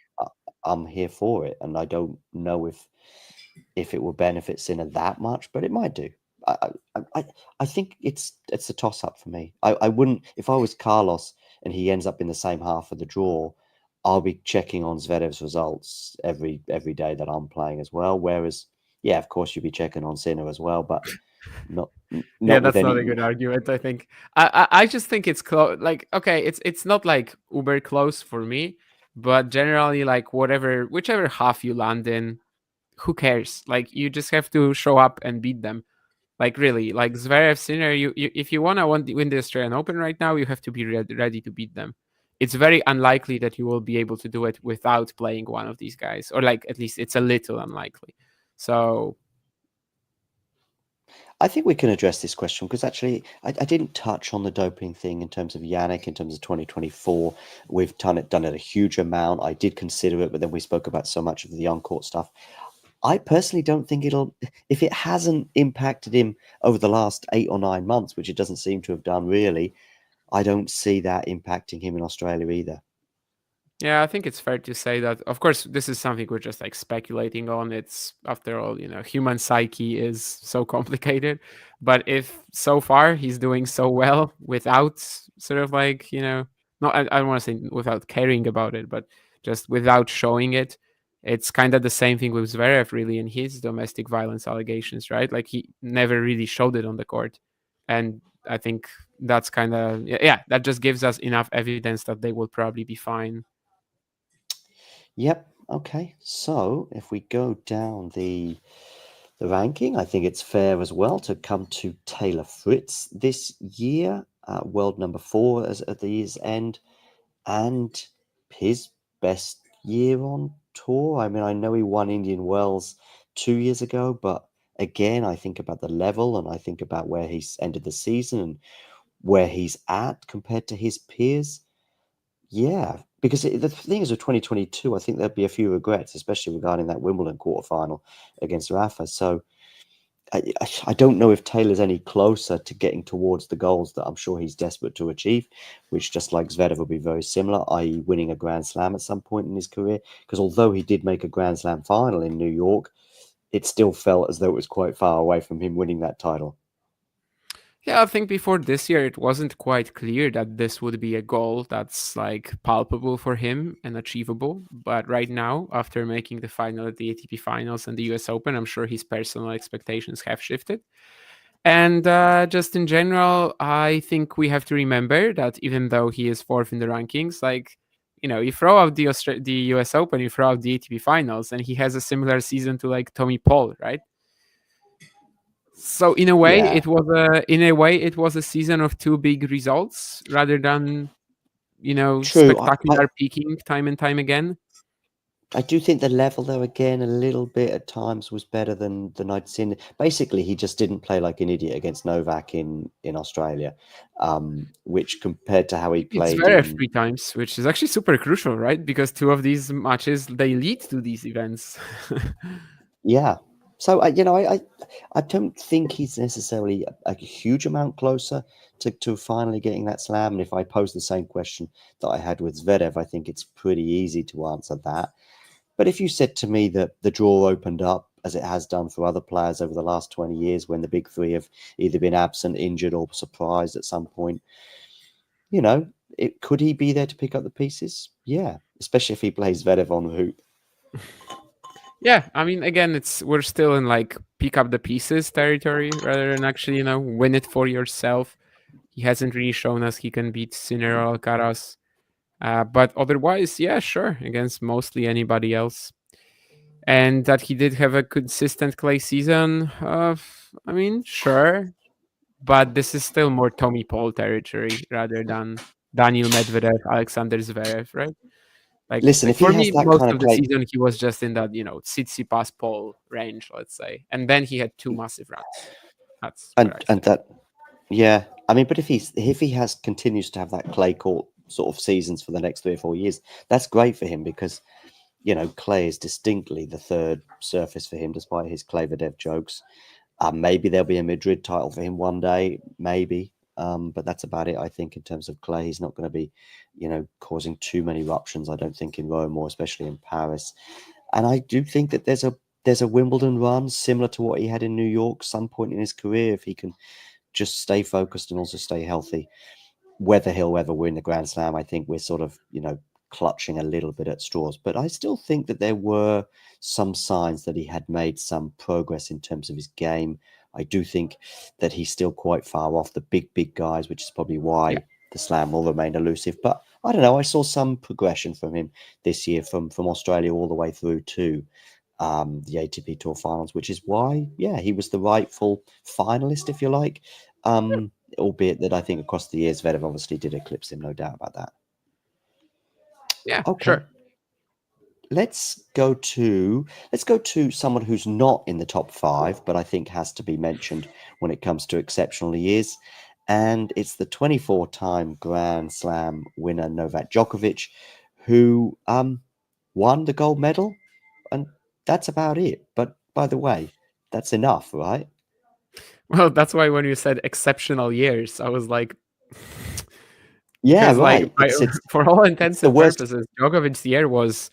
I'm here for it, and I don't know if it will benefit Sinner that much, but it might do. I think it's a toss up for me. I wouldn't, if I was Carlos and he ends up in the same half of the draw, I'll be checking on Zverev's results every day that I'm playing as well. Whereas, yeah, of course you'd be checking on Sinner as well, but not that's not a good argument. I think I just think it's close. Like, okay, it's not like uber close for me, but generally, like, whichever half you land in, who cares? Like, you just have to show up and beat them. Like, really, like Zverev, Sinner, you if you want to win the Australian Open right now, you have to be ready to beat them. It's very unlikely that you will be able to do it without playing one of these guys, or like at least it's a little unlikely. So I think we can address this question because actually I didn't touch on the doping thing in terms of Jannik, in terms of 2024. We've done it a huge amount. I did consider it, but then we spoke about so much of the on-court stuff. I personally don't think if it hasn't impacted him over the last 8 or 9 months, which it doesn't seem to have done really, I don't see that impacting him in Australia either. Yeah, I think it's fair to say that, of course, this is something we're just like speculating on. It's, after all, human psyche is so complicated. But if so far he's doing so well without sort of like, I don't want to say without caring about it, but just without showing it, it's kind of the same thing with Zverev, really, in his domestic violence allegations, right? Like, he never really showed it on the court. And I think that's kind of, that just gives us enough evidence that they will probably be fine. Yep. Okay. So if we go down the ranking, I think it's fair as well to come to Taylor Fritz this year, world number 4 at the year's end, and his best year on tour. I mean, I know he won Indian Wells 2 years ago, but again, I think about the level and I think about where he's ended the season and where he's at compared to his peers. Yeah, because the thing is, with 2022, I think there'd be a few regrets, especially regarding that Wimbledon quarterfinal against Rafa. So I don't know if Taylor's any closer to getting towards the goals that I'm sure he's desperate to achieve, which, just like Zverev, will be very similar, i.e. winning a Grand Slam at some point in his career. Because although he did make a Grand Slam final in New York, it still felt as though it was quite far away from him winning that title. Yeah, I think before this year, it wasn't quite clear that this would be a goal that's like palpable for him and achievable. But right now, after making the final at the ATP finals and the US Open, I'm sure his personal expectations have shifted. And just in general, I think we have to remember that even though he is 4th in the rankings, like, you throw out the US Open, you throw out the ATP finals, and he has a similar season to like Tommy Paul, right? So in a way, Yeah. it was a season of two big results rather than True. spectacular peaking time and time again. I do think the level, though, again, a little bit at times was better than I'd seen. Basically, he just didn't play like an idiot against Novak in Australia, which compared to how he played Zverev in 3 times, which is actually super crucial, right? Because 2 of these matches, they lead to these events. Yeah. So, I don't think he's necessarily a huge amount closer to finally getting that slam. And if I pose the same question that I had with Zverev, I think it's pretty easy to answer that. But if you said to me that the draw opened up, as it has done for other players over the last 20 years, when the big three have either been absent, injured, or surprised at some point, could he be there to pick up the pieces? Yeah, especially if he plays Zverev on the hoop. Yeah, I mean, again, we're still in like pick up the pieces territory rather than actually, win it for yourself. He hasn't really shown us he can beat Sinner or Alcaraz. But otherwise, yeah, sure, against mostly anybody else. And that he did have a consistent clay season, I mean, sure. But this is still more Tommy Paul territory rather than Daniil Medvedev, Alexander Zverev, right? Listen, if for he has me, that most kind of of the clay, season, he was just in that, Tsitsipas Paul range, let's say. And then he had 2 massive runs. That's yeah. I mean, but if he continues to have that clay court sort of seasons for the next 3 or 4 years, that's great for him because, clay is distinctly the third surface for him, despite his Klavedev jokes. Maybe there'll be a Madrid title for him one day, maybe. But that's about it, I think, in terms of clay. He's not going to be, causing too many eruptions, I don't think, in Rome or especially in Paris. And I do think that there's a Wimbledon run similar to what he had in New York some point in his career, if he can just stay focused and also stay healthy. Whether he'll ever win the Grand Slam, I think we're sort of, clutching a little bit at straws. But I still think that there were some signs that he had made some progress in terms of his game. I do think that he's still quite far off the big guys, which is probably why the Slam will remain elusive. But I don't know, I saw some progression from him this year from Australia all the way through to the ATP Tour Finals, which is why, he was the rightful finalist, if you like. Albeit that I think across the years, Zverev obviously did eclipse him, no doubt about that. Yeah, okay. Sure. Let's go to someone who's not in the top 5, but I think has to be mentioned when it comes to exceptional years. And it's the 24-time Grand Slam winner, Novak Djokovic, who won the gold medal. And that's about it. But by the way, that's enough, right? Well, that's why when you said exceptional years, I was like, yeah, right. It's for all intents and purposes, Djokovic's year was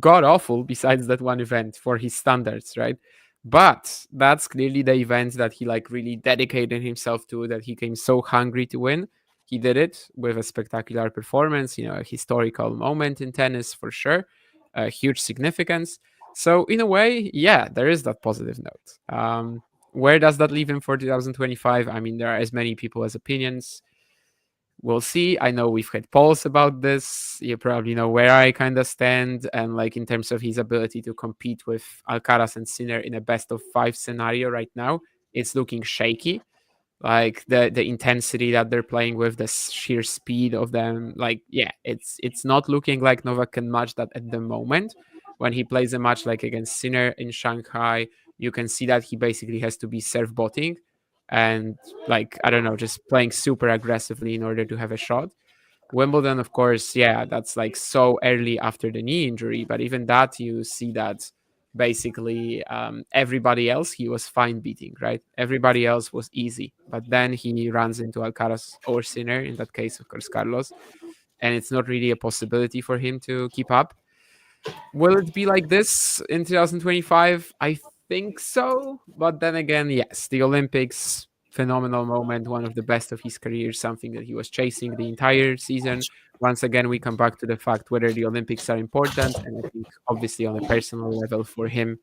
god awful besides that one event for his standards, right? But that's clearly the event that he really dedicated himself to, that he came so hungry to win. He did it with a spectacular performance, a historical moment in tennis for sure, a huge significance. So in a way, yeah, there is that positive note. Where does that leave him for 2025? I mean, there are as many people as opinions. We'll see. I know we've had polls about this. You probably know where I kind of stand. And in terms of his ability to compete with Alcaraz and Sinner in a best of 5 scenario right now, it's looking shaky. The intensity that they're playing with, the sheer speed of them, it's not looking like Novak can match that at the moment. When he plays a match against Sinner in Shanghai, you can see that he basically has to be serve botting and I don't know, just playing super aggressively in order to have a shot. Wimbledon, of course, that's so early after the knee injury, but even that, you see that basically everybody else he was fine beating, right? Everybody else was easy, but then he runs into Alcaraz or Sinner, in that case, of course, Carlos, and it's not really a possibility for him to keep up. Will it be like this in 2025? I think so, but then again, yes, the Olympics, phenomenal moment, one of the best of his career, something that he was chasing the entire season. Once again, we come back to the fact whether the Olympics are important, and I think obviously on a personal level for him,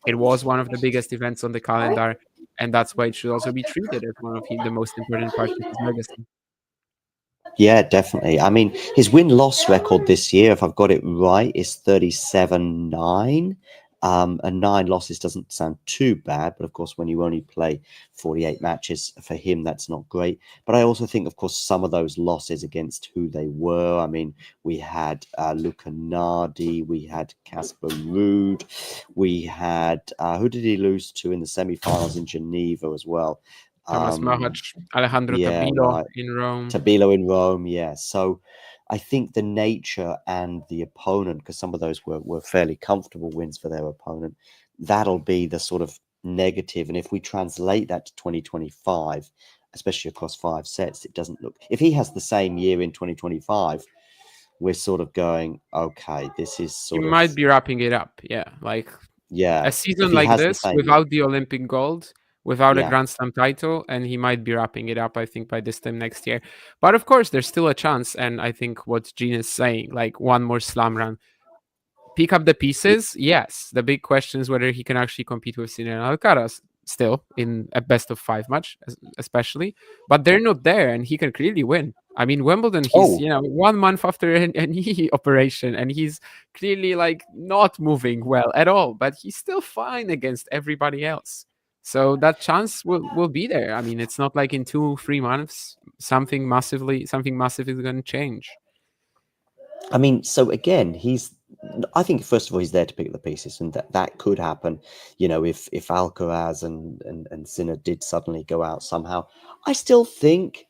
it was one of the biggest events on the calendar, and that's why it should also be treated as one of the most important parts of his legacy. Yeah, definitely. I mean, his win-loss record this year, if I've got it right, is 37-9. And 9 losses doesn't sound too bad, but of course, when you only play 48 matches, for him, that's not great. But I also think, of course, some of those losses against who they were. I mean, we had Luca Nardi, we had Casper Ruud, we had who did he lose to in the semi-finals in Geneva as well? Thomas Machac, Alejandro Tabilo in Rome. Tabilo in Rome, yeah. So I think the nature and the opponent, because some of those were fairly comfortable wins for their opponent, that'll be the sort of negative. And if we translate that to 2025, especially across 5 sets, it doesn't look... If he has the same year in 2025, we're sort of going, okay, this is sort of... He might be wrapping it up, yeah. Like, yeah, a season like this, without the Olympic gold, without a Grand Slam title, and he might be wrapping it up, I think, by this time next year. But of course, there's still a chance, and I think what Gene is saying, like one more slam run. Pick up the pieces, yes. The big question is whether he can actually compete with Sinner and Alcaraz still in a best of 5 match, especially. But they're not there, and he can clearly win. I mean, Wimbledon, he's 1 month after a knee operation, and he's clearly like not moving well at all, but he's still fine against everybody else. So that chance will be there. I mean, it's not like in 2-3 months something massively is going to change. I mean, so again, I think first of all he's there to pick up the pieces, and that could happen. You know, if Alcaraz and Sinner did suddenly go out somehow, I still think,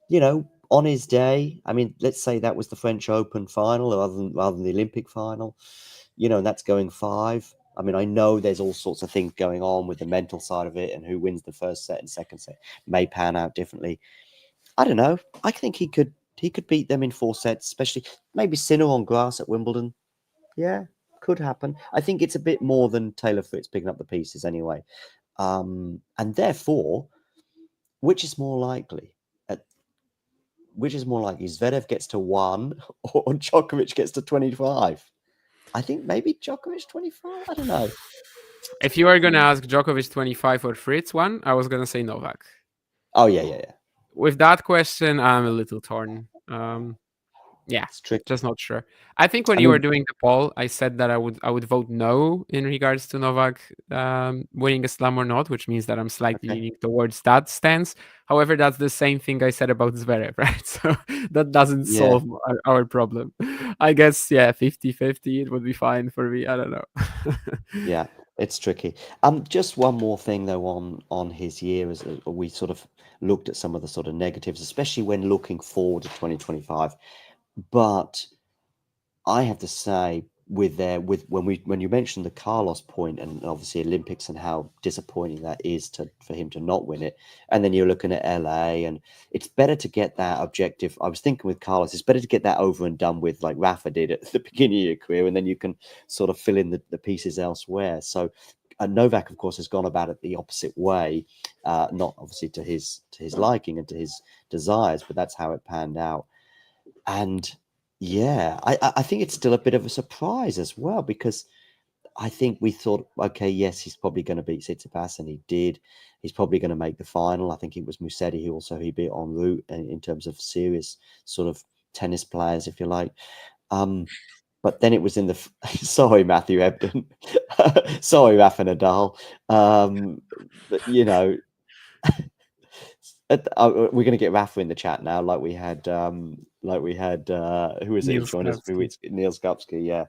you know, on his day. I mean, let's say that was the French Open final rather than the Olympic final. You know, and that's going 5. I mean, I know there's all sorts of things going on with the mental side of it, and who wins the first set and second set may pan out differently. I don't know. I think he could beat them in 4 sets, especially maybe Sinner on grass at Wimbledon. Yeah, could happen. I think it's a bit more than Taylor Fritz picking up the pieces anyway. And therefore, which is more likely? Zverev gets to 1 or Djokovic gets to 25? I think maybe Djokovic 25. I don't know. If you were going to ask Djokovic 25 or Fritz 1, I was going to say Novak. Oh, yeah. With that question, I'm a little torn. Yeah, just not sure. I think when you were doing the poll, I said that I would vote no in regards to Novak winning a slam or not, which means that I'm slightly leaning towards that stance. However, that's the same thing I said about Zverev, right? So that doesn't solve our problem. I guess, 50-50, it would be fine for me. I don't know. Yeah, it's tricky. Just one more thing, though, on his year, as we sort of looked at some of the sort of negatives, especially when looking forward to 2025. But I have to say, when you mentioned the Carlos point, and obviously Olympics and how disappointing that is for him to not win it, and then you're looking at LA, and it's better to get that objective. I was thinking with Carlos, it's better to get that over and done with, like Rafa did at the beginning of your career, and then you can sort of fill in the pieces elsewhere. So Novak, of course, has gone about it the opposite way, not obviously to his liking and to his desires, but that's how it panned out. And yeah, I think it's still a bit of a surprise as well, because I think we thought, okay, yes, he's probably going to beat Tsitsipas, and he did. He's probably going to make the final. I think it was Musetti who he beat en route in terms of serious sort of tennis players, if you like. But then it was in the sorry, Matthew Ebden, sorry, Rafa Nadal. But, you know. We're going to get Rafa in the chat now, like we had who was it? Join us 3 weeks. Neil Skupski, yeah,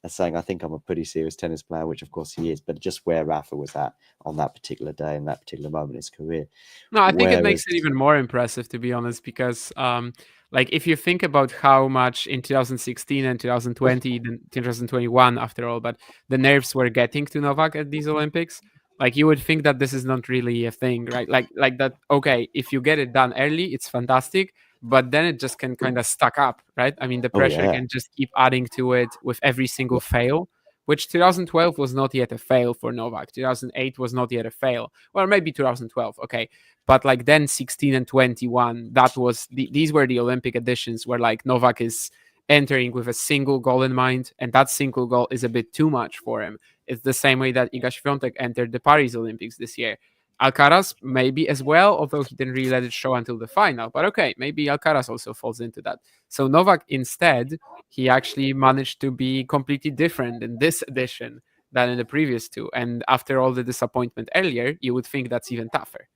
saying I think I'm a pretty serious tennis player, which of course he is, but just where Rafa was at on that particular day and that particular moment in his career. No, I think it makes it even more impressive, to be honest, because like if you think about how much in 2016 and 2020, 2021 after all, but the nerves were getting to Novak at these Olympics. Like you would think that this is not really a thing, right? Like that. Okay, if you get it done early, it's fantastic, but then it just can kind of stack up, right? I mean, the pressure can just keep adding to it with every single fail. Which 2012 was not yet a fail for Novak. 2008 was not yet a fail. Well, maybe 2012, okay, but like then 16 and 21, that was these were the Olympic editions where like Novak is entering with a single goal in mind, and that single goal is a bit too much for him. It's the same way that Iga Świątek entered the Paris Olympics this year. Alcaraz maybe as well, although he didn't really let it show until the final. But okay, maybe Alcaraz also falls into that. So Novak, instead, he actually managed to be completely different in this edition than in the previous two. And after all the disappointment earlier, you would think that's even tougher.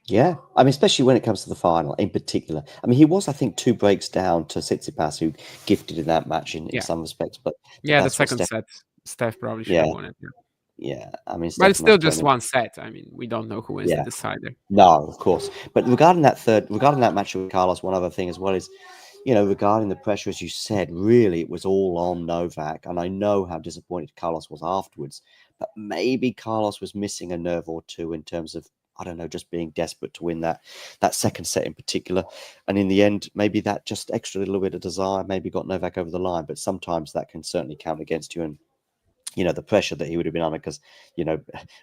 Yeah, I mean, especially when it comes to the final in particular. I mean, he was, I think, 2 breaks down to Tsitsipas, who gifted in that match in some respects. But yeah, the that's what second set, Steph probably should Yeah. have won it. Yeah, I mean, But it's Steph must still just turn one set. I mean, we don't know who wins the decider. No, of course. But regarding that match with Carlos, one other thing as well is, regarding the pressure, as you said, really it was all on Novak. And I know how disappointed Carlos was afterwards, but maybe Carlos was missing a nerve or two in terms of, I don't know, just being desperate to win that second set in particular. And in the end, maybe that just extra little bit of desire maybe got Novak over the line. But sometimes that can certainly count against you. And the pressure that he would have been under, because,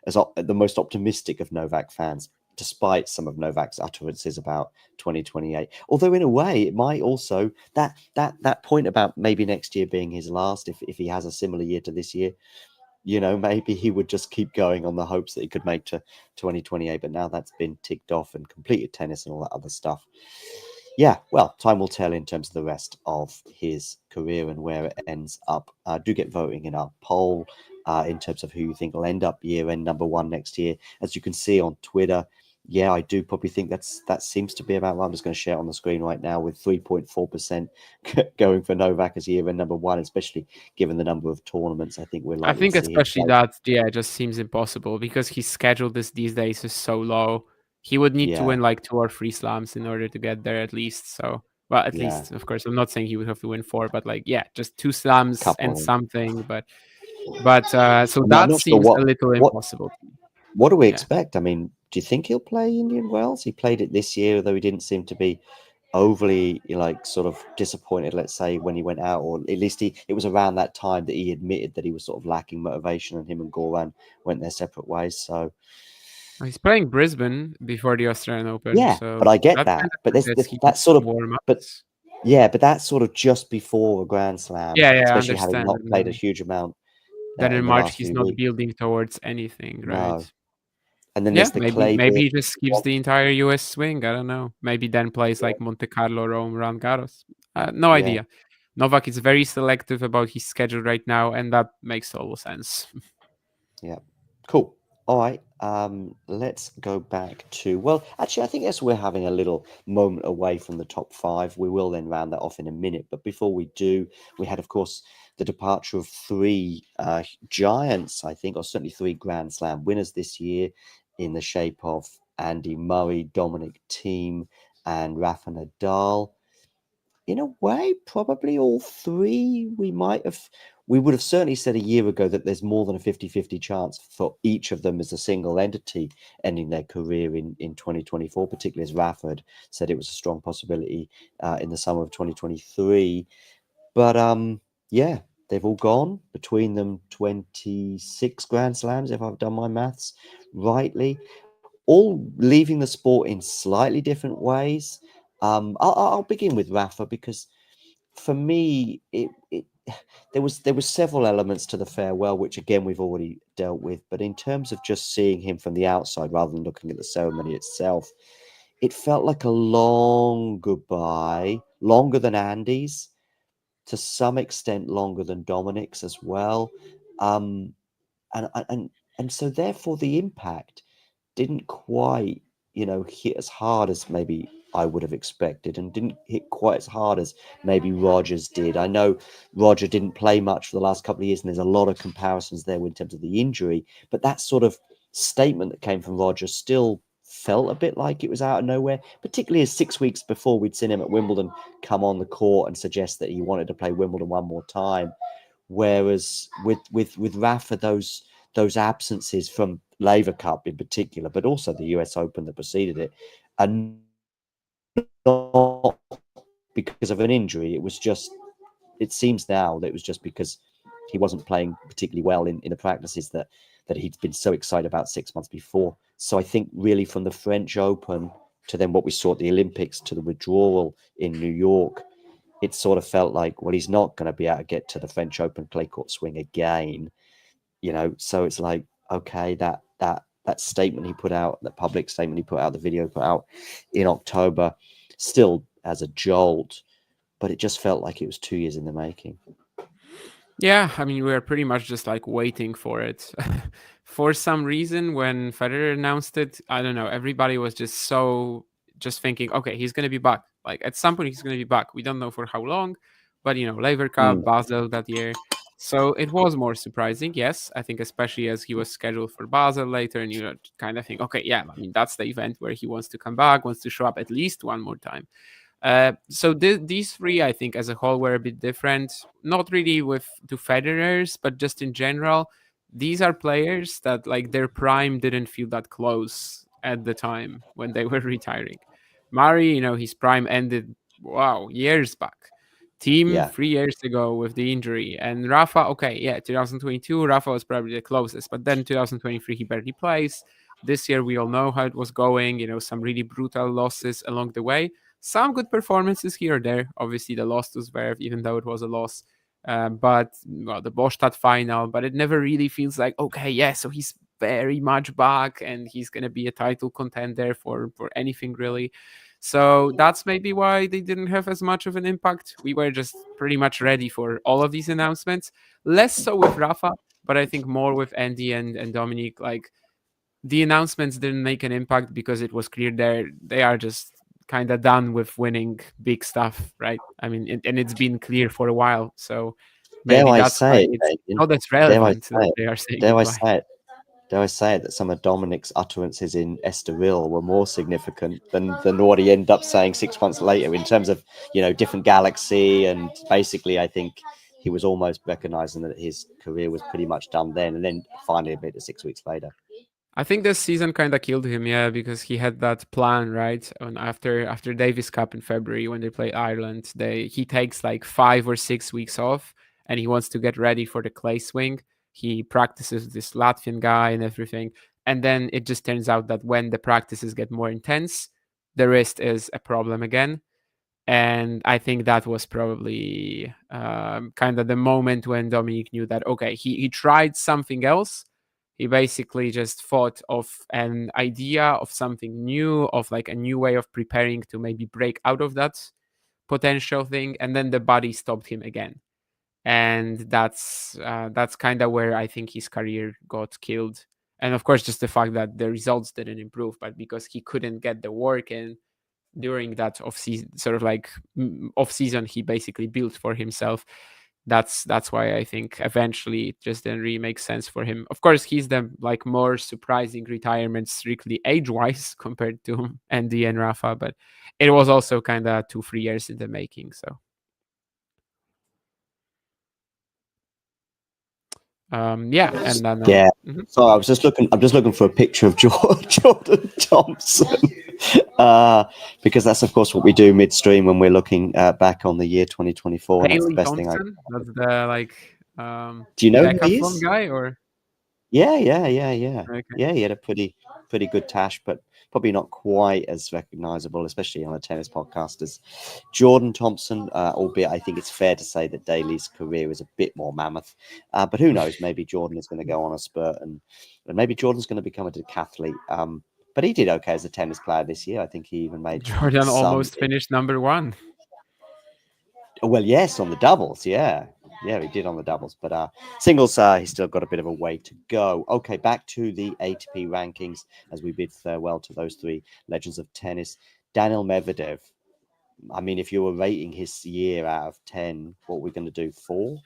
as the most optimistic of Novak fans, despite some of Novak's utterances about 2028. Although in a way, it might also, that point about maybe next year being his last, if he has a similar year to this year, maybe he would just keep going on the hopes that he could make to 2028. But now that's been ticked off and completed tennis and all that other stuff. Yeah, well, time will tell in terms of the rest of his career and where it ends up. Do get voting in our poll in terms of who you think will end up year-end number 1 next year. As you can see on Twitter, yeah, I do probably think that seems to be about right. I'm just going to share it on the screen right now with 3.4% going for Novak as year-end number 1, especially given the number of tournaments. I think we're likely I think to see especially that, it just seems impossible because his schedule these days is so low. He would need to win like 2 or 3 slams in order to get there at least. So, well, at least, of course, I'm not saying he would have to win 4, but like, just 2 slams and something. But so that seems a little impossible. What do we expect? I mean, do you think he'll play Indian Wells? He played it this year, though he didn't seem to be overly sort of disappointed, let's say, when he went out, or at least it was around that time that he admitted that he was sort of lacking motivation, and him and Goran went their separate ways. So he's playing Brisbane before the Australian Open. Yeah, so but I get that. But that's sort of but that's sort of just before a Grand Slam. Especially having not played a huge amount. Then in March he's not building towards anything, right? No. And then there's the maybe he just keeps the entire US swing. I don't know. Maybe then plays like Monte Carlo, Rome, Roland Garros. No idea. Novak is very selective about his schedule right now, and that makes total sense. Yeah. Cool. All right. Let's go back to, well, actually, I think as we're having a little moment away from the top 5, we will then round that off in a minute. But before we do, we had, of course, the departure of 3 giants, I think, or certainly 3 Grand Slam winners this year, in the shape of Andy Murray, Dominic Thiem, and Rafa Nadal. In a way, probably all 3 we would have certainly said a year ago that there's more than a 50-50 chance for each of them as a single entity ending their career in 2024, particularly as Rafa had said it was a strong possibility in the summer of 2023. But yeah, they've all gone. Between them, 26 Grand Slams, if I've done my maths rightly, all leaving the sport in slightly different ways. I'll begin with Rafa because for me, there was several elements to the farewell, which again we've already dealt with. But in terms of just seeing him from the outside rather than looking at the ceremony itself, it felt like a long goodbye, longer than Andy's, to some extent longer than Dominic's as well. And so therefore the impact didn't quite, hit as hard as maybe I would have expected, and didn't hit quite as hard as maybe Rogers did. I know Roger didn't play much for the last couple of years, and there's a lot of comparisons there in terms of the injury, but that sort of statement that came from Roger still felt a bit like it was out of nowhere, particularly as 6 weeks before we'd seen him at Wimbledon come on the court and suggest that he wanted to play Wimbledon one more time. Whereas with Rafa, those absences from Laver Cup in particular, but also the US Open that preceded it, and not because of an injury. It seems now that it was just because he wasn't playing particularly well in the practices that he'd been so excited about 6 months before. So I think really from the French Open to then what we saw at the Olympics to the withdrawal in New York, it sort of felt like, well, he's not going to be able to get to the French Open clay court swing again, So it's like, okay, that statement he put out, that public statement he put out, the video put out in October, still as a jolt, but it just felt like it was 2 years in the making. Yeah, I mean, we were pretty much just like waiting for it. For some reason, when Federer announced it, I don't know, everybody was just thinking, okay, he's going to be back. Like at some point, he's going to be back. We don't know for how long, but Lever Cup, Basel that year. So it was more surprising, yes. I think especially as he was scheduled for Basel later, and kind of think, okay, yeah, I mean, that's the event where he wants to come back, wants to show up at least one more time. So these three, I think, as a whole, were a bit different. Not really to Federers, but just in general, these are players that like their prime didn't feel that close at the time when they were retiring. Murray, his prime ended years back. Team 3 years ago with the injury, and Rafa, 2022, Rafa was probably the closest, but then 2023 he barely plays. This year we all know how it was going. Some really brutal losses along the way. Some good performances here or there. Obviously, the loss to Zverev, even though it was a loss, but the Bostad final. But it never really feels like so he's very much back and he's going to be a title contender for anything really. So that's maybe why they didn't have as much of an impact. We were just pretty much ready for all of these announcements. Less so with Rafa, but I think more with Andy and Dominic. Like the announcements didn't make an impact because it was clear they are just kind of done with winning big stuff, right? I mean, and it's been clear for a while. So maybe that's why it's not as relevant that they are saying goodbye. Dare I say it that some of Dominic's utterances in Estoril were more significant than what he ended up saying 6 months later in terms of, different galaxy. And basically, I think he was almost recognizing that his career was pretty much done then, and then finally admitted 6 weeks later. I think this season kind of killed him, because he had that plan, right? And after Davis Cup in February, when they play Ireland, he takes like 5 or 6 weeks off, and he wants to get ready for the clay swing. He practices with this Latvian guy and everything, and then it just turns out that when the practices get more intense, the wrist is a problem again. And I think that was probably kind of the moment when Dominic knew that he tried something else. He basically just thought of an idea of something new, of like a new way of preparing to maybe break out of that potential thing, and then the body stopped him again. And that's kind of where I think his career got killed. And of course, just the fact that the results didn't improve, but because he couldn't get the work in during that off-season, sort of like off-season he basically built for himself. That's why I think eventually it just didn't really make sense for him. Of course, he's the like more surprising retirement strictly age-wise compared to Andy and Rafa, but it was also kind of 2-3 years in the making. So and then So I'm just looking for a picture of Jordan Thompson because that's of course what we do midstream when we're looking back on the year 2024. And that's the best Thompson? thing. That's the do you know who he is? Guy or? Yeah. Okay. Yeah, he had a pretty good tash, but probably not quite as recognizable, especially on a tennis podcast, as Jordan Thompson, albeit I think it's fair to say that Daly's career is a bit more mammoth. But who knows? Maybe Jordan is going to go on a spurt, and maybe Jordan's going to become a decathlete. But he did okay as a tennis player this year. I think he even made Jordan almost finished number 1. Well, yes, on the doubles, yeah, he did on the doubles, but singles, he's still got a bit of a way to go. Okay, back to the ATP rankings as we bid farewell to those 3 legends of tennis. Daniil Medvedev, I mean, if you were rating his year out of 10, what we're going to do, 4?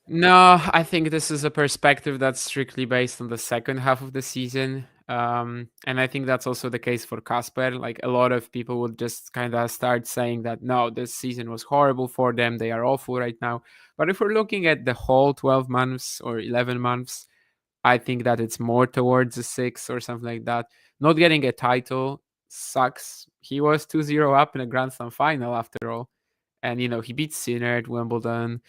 No, I think this is a perspective that's strictly based on the second half of the season. And I think that's also the case for Casper. Like a lot of people would just kind of start saying that, no, this season was horrible for them. They are awful right now. But if we're looking at the whole 12 months or 11 months, I think that it's more towards a 6 or something like that. Not getting a title sucks. He was 2-0 up in a Grand Slam final after all. And, he beat Sinner at Wimbledon.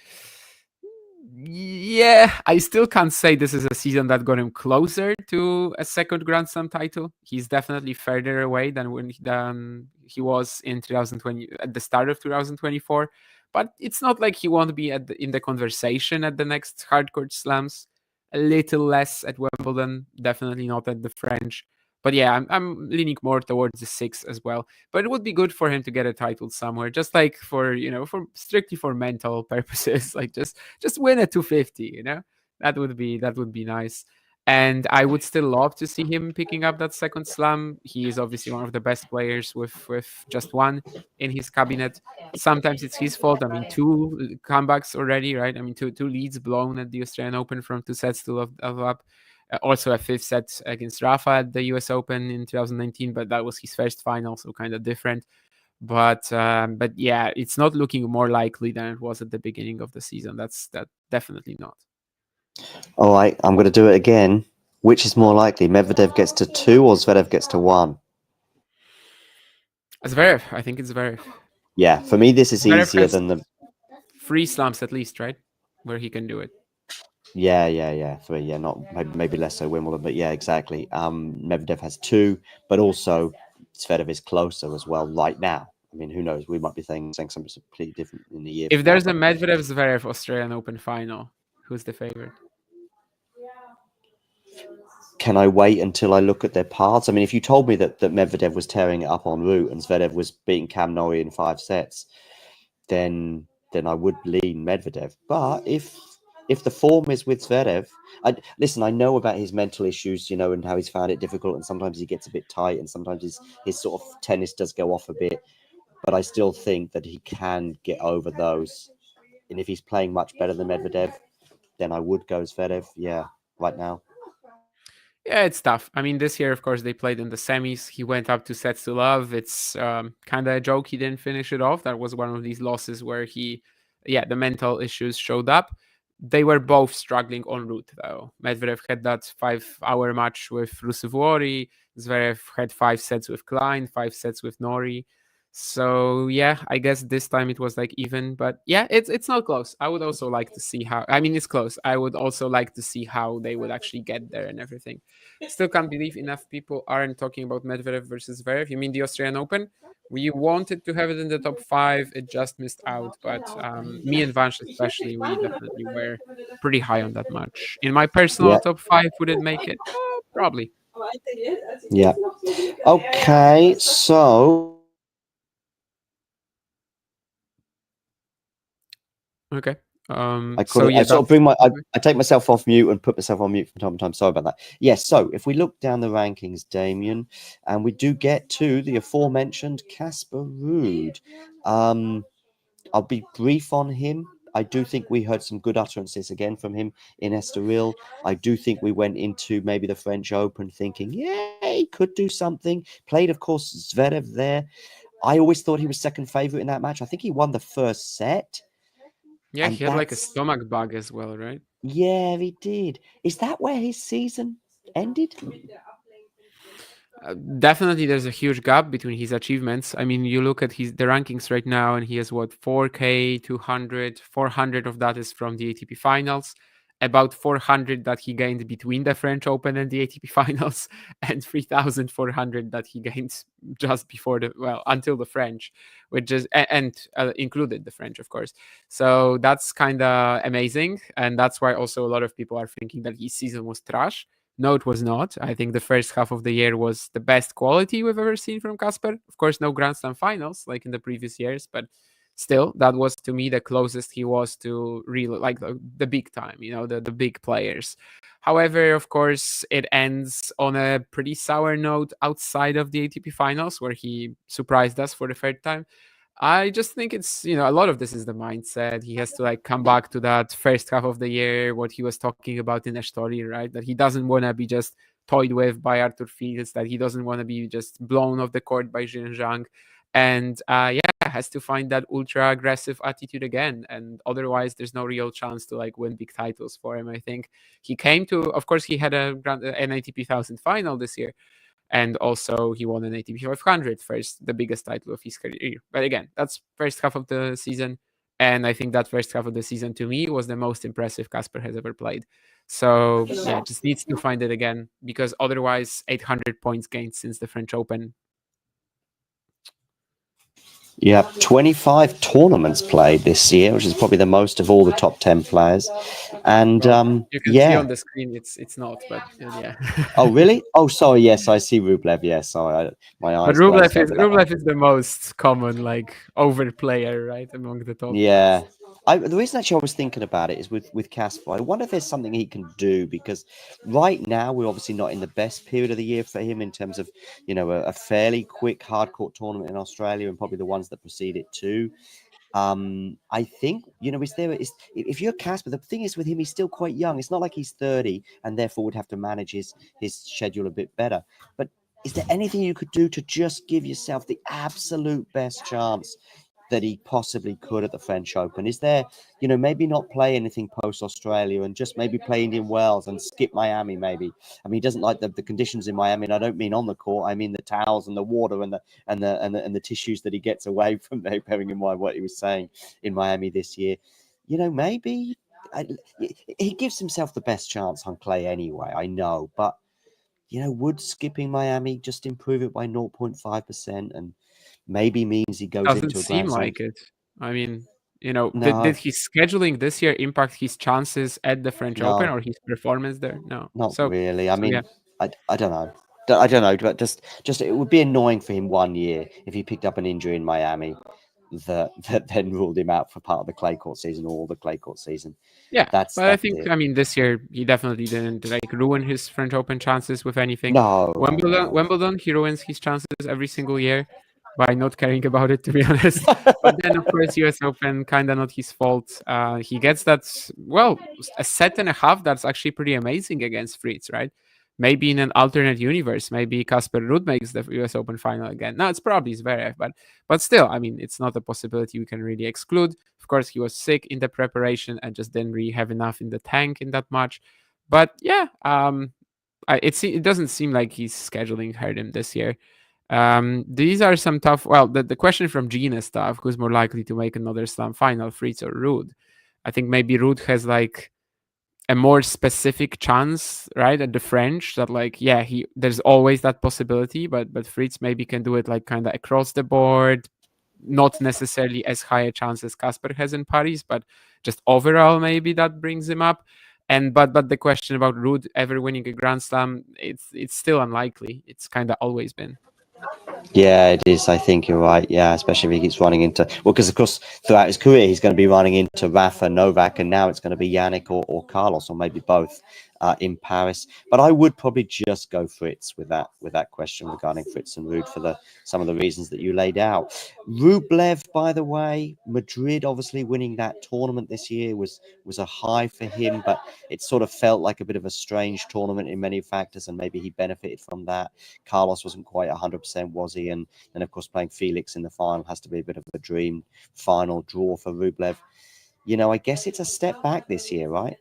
Yeah, I still can't say this is a season that got him closer to a second Grand Slam title. He's definitely further away than he was in 2020 at the start of 2024. But it's not like he won't be in the conversation at the next hardcourt slams. A little less at Wimbledon, definitely not at the French. But yeah, I'm leaning more towards the 6 as well. But it would be good for him to get a title somewhere, just like for for strictly for mental purposes, like just win at 250. That would be nice. And I would still love to see him picking up that second slam. He is obviously one of the best players with just one in his cabinet. Sometimes it's his fault. I mean, 2 comebacks already, right? I mean, two leads blown at the Australian Open from 2 sets to love up. Also a 5th set against Rafa at the US Open in 2019, but that was his first final, so kind of different. But yeah, it's not looking more likely than it was at the beginning of the season. That definitely not. All right, I'm going to do it again. Which is more likely, Medvedev gets to 2 or Zverev gets to 1? Zverev, I think it's Zverev. Yeah, for me, this is Zverev easier than the 3 slams at least, right? Where he can do it. Yeah. 3, yeah, not maybe less so Wimbledon, but yeah, exactly. Medvedev has 2, but also Zverev is closer as well right now. I mean, who knows? We might be saying something completely different in a year. If there's a Medvedev-Zverev Australian Open final, who's the favorite? Can I wait until I look at their parts? I mean, if you told me that Medvedev was tearing it up en route and Zverev was beating Cam Norrie in 5 sets, then I would lean Medvedev. But if the form is with Zverev, I know about his mental issues, and how he's found it difficult, and sometimes he gets a bit tight, and sometimes his sort of tennis does go off a bit. But I still think that he can get over those. And if he's playing much better than Medvedev, then I would go Zverev. Yeah, right now. Yeah, it's tough. I mean, this year, of course, they played in the semis. He went up 2 sets to love. It's kind of a joke he didn't finish it off. That was one of these losses where the mental issues showed up. They were both struggling en route, though. Medvedev had that 5-hour match with Rusevuori. Zverev had 5 sets with Klein, 5 sets with Norrie. So yeah, I guess this time it was like even, but yeah, it's not close. I would also like to see how. I mean, it's close. I would also like to see how they would actually get there and everything. Still can't believe enough people aren't talking about Medvedev versus Zverev. You mean the Australian Open? We wanted to have it in the top 5. It just missed out. But me and Vansh especially, we definitely were pretty high on that match. In my personal top 5, would it make it? Probably. Yeah. Okay, so. Okay. I take myself off mute and put myself on mute from time to time. Sorry about that. Yes. So if we look down the rankings, Damien, and we do get to the aforementioned Casper Ruud. I'll be brief on him. I do think we heard some good utterances again from him in Estoril. I do think we went into maybe the French Open thinking, yeah, he could do something. Played, of course, Zverev there. I always thought he was second favorite in that match. I think he won the first set. Yeah, he had like a stomach bug as well, right? Yeah, he did. Is that where his season ended? Definitely, there's a huge gap between his achievements. I mean, you look at the rankings right now, and he has 4K, 200, 400 of that is from the ATP finals. About 400 that he gained between the French Open and the ATP finals, and 3,400 that he gained just before until the French, which is and included the French, of course. So that's kind of amazing, and that's why also a lot of people are thinking that his season was trash. No, it was not. I think the first half of the year was the best quality we've ever seen from Casper. Of course, no Grand Slam finals like in the previous years, but still, that was to me the closest he was to really like the big time, the big players. However, of course, it ends on a pretty sour note outside of the ATP finals where he surprised us for the 3rd time. I just think it's, a lot of this is the mindset. He has to come back to that first half of the year, what he was talking about in a story, right? That he doesn't want to be just toyed with by Arthur Fields, that he doesn't want to be just blown off the court by Zheng Zhang. And has to find that ultra aggressive attitude again. And otherwise, there's no real chance to win big titles for him. I think he came to, of course, he had an ATP 1000 final this year. And also he won an ATP 500 first, the biggest title of his career. But again, that's first half of the season. And I think that first half of the season to me was the most impressive Casper has ever played. So just needs to find it again, because otherwise 800 points gained since the French Open. Yeah, 25 tournaments played this year, which is probably the most of all the top 10 players. And you can see on the screen it's not, but yeah. Oh, really? Oh, sorry. Yes, I see Rublev. Yes, sorry, my eyes. But Rublev is the most common like over player, right, among the top. Yeah. The reason actually I was thinking about it is with Casper. I wonder if there's something he can do, because right now we're obviously not in the best period of the year for him in terms of, a fairly quick hardcourt tournament in Australia and probably the ones that precede it too. I think, if you're Casper, the thing is with him, he's still quite young. It's not like he's 30 and therefore would have to manage his schedule a bit better. But is there anything you could do to just give yourself the absolute best chance that he possibly could at the French Open? Is there, maybe not play anything post-Australia and just maybe play Indian Wells and skip Miami maybe? I mean, he doesn't like the conditions in Miami, and I don't mean on the court. I mean the towels and the water and the tissues that he gets away from there, bearing in mind what he was saying in Miami this year. Maybe he gives himself the best chance on clay anyway, I know. But, would skipping Miami just improve it by 0.5% and maybe means he goes Doesn't into a seem Grand Slam? like it. I mean, did his scheduling this year impact his chances at the French Open or his performance there? No, not really. I mean, I don't know. I don't know, but just it would be annoying for him one year if he picked up an injury in Miami that then ruled him out for part of the clay court season or all the clay court season. Yeah, but I think, I mean, this year he definitely didn't ruin his French Open chances with anything. No. Wimbledon, he ruins his chances every single year by not caring about it, to be honest. But then, of course, US Open, kind of not his fault. He gets that, a set and a half that's actually pretty amazing against Fritz, right? Maybe in an alternate universe, maybe Casper Ruud makes the US Open final again. No, it's probably Zverev, but still, I mean, it's not a possibility we can really exclude. Of course, he was sick in the preparation and just didn't really have enough in the tank in that match. But yeah, it doesn't seem like his scheduling hurt him this year. These are some tough. Well, the question from Gina is tough. Who's more likely to make another Slam final, Fritz or Ruud? I think maybe Ruud has a more specific chance, right, at the French, that there's always that possibility, but Fritz maybe can do it kind of across the board, not necessarily as high a chance as Casper has in Paris, but just overall maybe that brings him up. And but the question about Ruud ever winning a Grand Slam, it's still unlikely. It's kind of always been. Yeah, it is. I think you're right. Yeah, especially if he keeps running into... Well, because, of course, throughout his career, he's going to be running into Rafa, Novak, and now it's going to be Jannik or Carlos, or maybe both in Paris. But I would probably just go Fritz with that question regarding Fritz and Ruud for some of the reasons that you laid out. Rublev, by the way, Madrid obviously winning that tournament this year was a high for him, but it sort of felt like a bit of a strange tournament in many factors, and maybe he benefited from that. Carlos wasn't quite 100%, was he? And then, of course, playing Felix in the final has to be a bit of a dream final draw for Rublev. I guess it's a step back this year, right?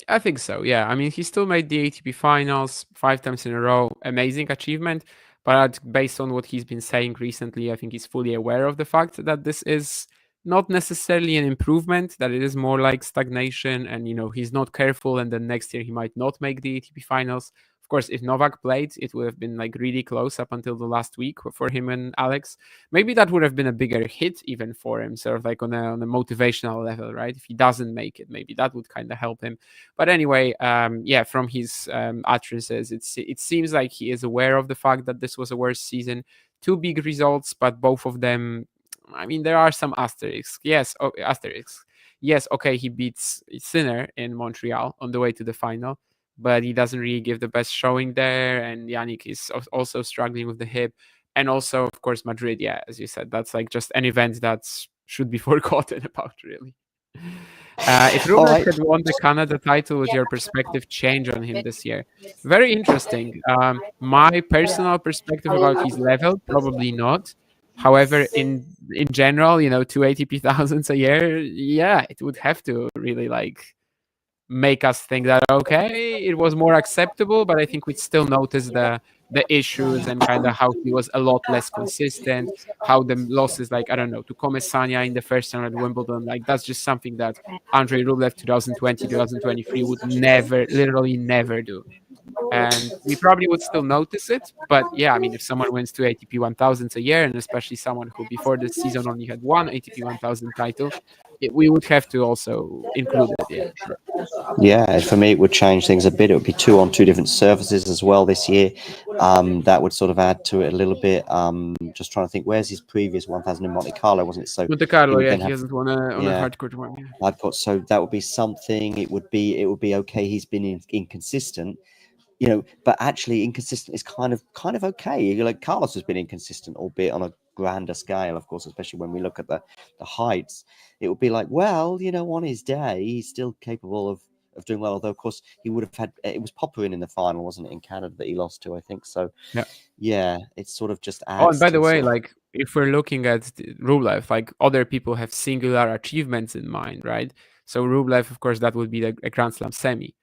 I think so, yeah. I mean, he still made the ATP finals 5 times in a row. Amazing achievement. But based on what he's been saying recently, I think he's fully aware of the fact that this is not necessarily an improvement, that it is more like stagnation. And, he's not careful. And then next year he might not make the ATP finals. Of course, if Novak played, it would have been really close up until the last week for him and Alex. Maybe that would have been a bigger hit even for him, sort of on a motivational level, right? If he doesn't make it, maybe that would kind of help him. But anyway, from his utterances, it seems like he is aware of the fact that this was a worse season. 2 big results, but both of them, I mean, there are some asterisks. Yes, asterisks. Yes, okay, he beats Sinner in Montreal on the way to the final, but he doesn't really give the best showing there. And Jannik is also struggling with the hip. And also, of course, Madrid, yeah, as you said, that's just an event that should be forgotten about, really. If Rublev had won the Canada title, would your perspective change on him this year? Very interesting. My personal perspective about his level, probably not. However, in general, 2 ATP thousands a year, yeah, it would have to really make us think that, okay, it was more acceptable, but I think we'd still notice the issues and kind of how he was a lot less consistent, how the losses, I don't know, to Comesania in the first round at Wimbledon, that's just something that Andrei Rublev 2020, 2023 would literally never do. and we probably would still notice it. But yeah, I mean, if someone wins 2 ATP 1000s a year, and especially someone who before this season only had one ATP 1000 title, we would have to also include it. Yeah, sure. Yeah, for me, it would change things a bit. It would be 2 on 2 different surfaces as well this year. That would sort of add to it a little bit. Just trying to think, where's his previous 1000 in Monte Carlo, wasn't it? So Monte Carlo, yeah, he hasn't won on a hardcourt one. Yeah. I've got, so that would be something. It would be okay. He's been inconsistent, but actually inconsistent is kind of okay. Like Carlos has been inconsistent, albeit on a grander scale, of course, especially when we look at the heights. It would be like, well, on his day, he's still capable of doing well. Although, of course, he would have had, it was Popyrin in the final, wasn't it, in Canada that he lost to, I think. So, yeah, it's sort of just adds. Oh, and by the way, like, if we're looking at Rublev, like, other people have singular achievements in mind, right? So Rublev, of course, that would be a Grand Slam semi.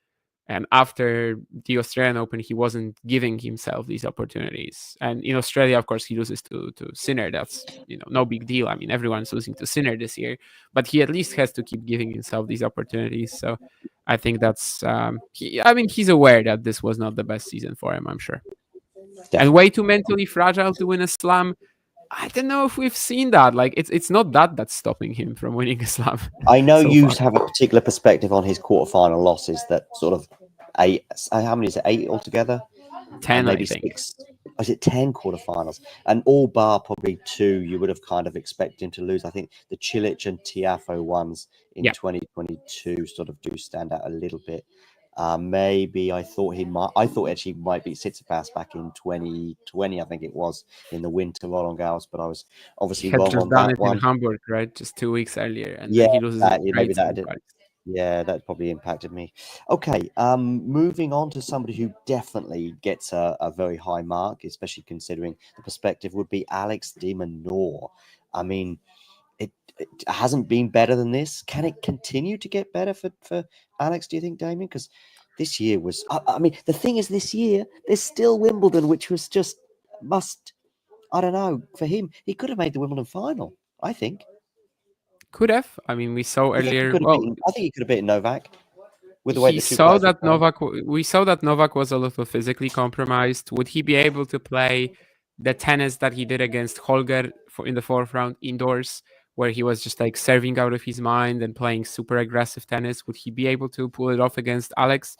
And after the Australian Open, he wasn't giving himself these opportunities. And in Australia, of course, he loses to Sinner. That's, no big deal. I mean, everyone's losing to Sinner this year. But he at least has to keep giving himself these opportunities. So I think that's... he's aware that this was not the best season for him, I'm sure. Definitely. And way too mentally fragile to win a slam. I don't know if we've seen that. Like, it's not that's stopping him from winning a slam. I know you have a particular perspective on his quarterfinal losses. That sort of 8. How many is it? 8 altogether? 10, maybe I think. 6. Or is it 10 quarterfinals? And all bar probably 2 you would have kind of expected him to lose. I think the Cilic and Tiafoe ones in 2022 sort of do stand out a little bit. Maybe I thought actually might beat Tsitsipas back in 2020, I think it was, in the winter Roland Garros, but I was obviously wrong on that one. In Hamburg, right, just 2 weeks earlier, and then he loses. Maybe that did. Yeah, that probably impacted me. Okay, moving on to somebody who definitely gets a very high mark, especially considering the perspective, would be Alex de Minaur. I mean, it hasn't been better than this. Can it continue to get better for Alex, do you think, Damien? Because this year was... I mean, the thing is, this year, there's still Wimbledon, which was just I don't know, for him, he could have made the Wimbledon final, I think. Could have. I mean, we saw earlier... I think he could have beaten Novak. With the way we saw that Novak was a little physically compromised. Would he be able to play the tennis that he did against Holger in the 4th round indoors, where he was just like serving out of his mind and playing super aggressive tennis? Would he be able to pull it off against Alex?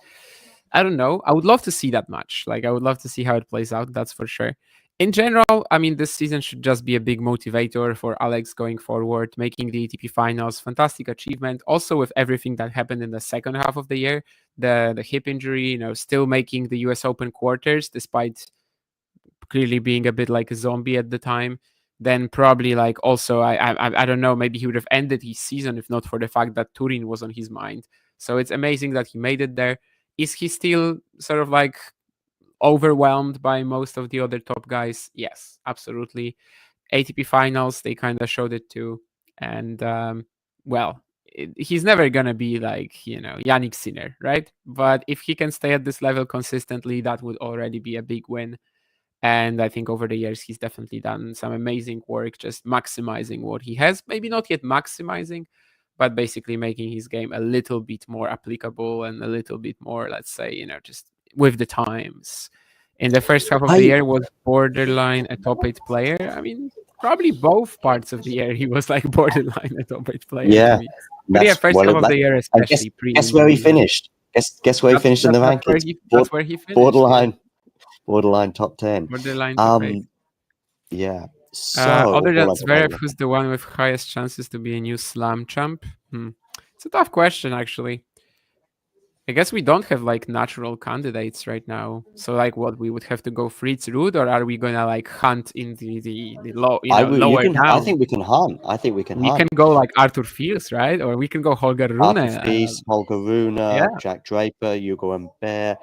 I don't know. I would love to see that match. Like, I would love to see how it plays out. That's for sure. In general, I mean, this season should just be a big motivator for Alex going forward, making the ATP finals. Fantastic achievement. Also, with everything that happened in the second half of the year, the hip injury, still making the US Open quarters, despite clearly being a bit like a zombie at the time. Then probably, like, also, I don't know, maybe he would have ended his season if not for the fact that Turin was on his mind. So it's amazing that he made it there. Is he still sort of like overwhelmed by most of the other top guys? Yes, absolutely. ATP finals, they kind of showed it too. And he's never gonna be like Jannik Sinner, right? But if he can stay at this level consistently, that would already be a big win. And I think over the years he's definitely done some amazing work, just maximizing what he has. Maybe not yet maximizing, but basically making his game a little bit more applicable and a little bit more, let's say, just with the times. In the first half of the year was borderline a top 8 player. I mean, probably both parts of the year he was like borderline a top 8 player. Yeah. But first half of the year especially. Guess where he finished? Guess where he finished in the rankings? That's where he finished. Borderline top 10. Borderline top 8. Yeah. So, other than Zverev, who's the one with highest chances to be a new slam champ? It's a tough question, actually. I guess we don't have like natural candidates right now. So like, what, we would have to go Fritz, Ruud, or are we gonna like hunt in the low, lower down? I think we can hunt. We can go like Arthur Fils, right? Or we can go Holger Rune. Arthur Fils, Holger Rune, Jack Draper, Hugo Humbert.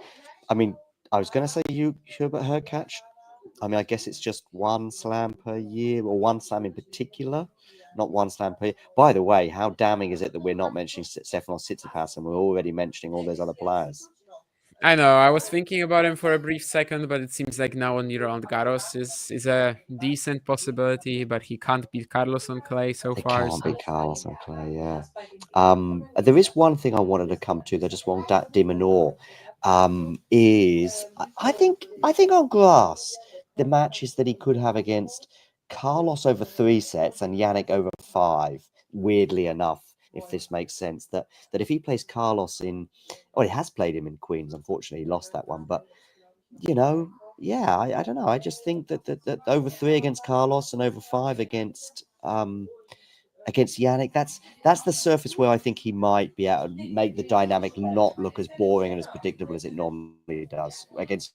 I mean, I was gonna say Hubert Hurkacz. I mean, I guess it's just one slam per year, or one slam in particular, not one slam per year. By the way, how damning is it that we're not mentioning Stefanos Tsitsipas and we're already mentioning all those other players? I know. I was thinking about him for a brief second, but it seems like now on Roland Garros is a decent possibility, but he can't beat Carlos on clay so far. He can't beat Carlos on clay, yeah. There is one thing I wanted to come to. That just one de Minaur. is I think on grass, the matches that he could have against Carlos over 3 sets and Jannik over 5, weirdly enough, if this makes sense, that if he plays Carlos in, he has played him in Queens, unfortunately he lost that one, but yeah, I don't know. I just think that over 3 against Carlos and over 5 against Jannik, that's the surface where I think he might be able to make the dynamic not look as boring and as predictable as it normally does against.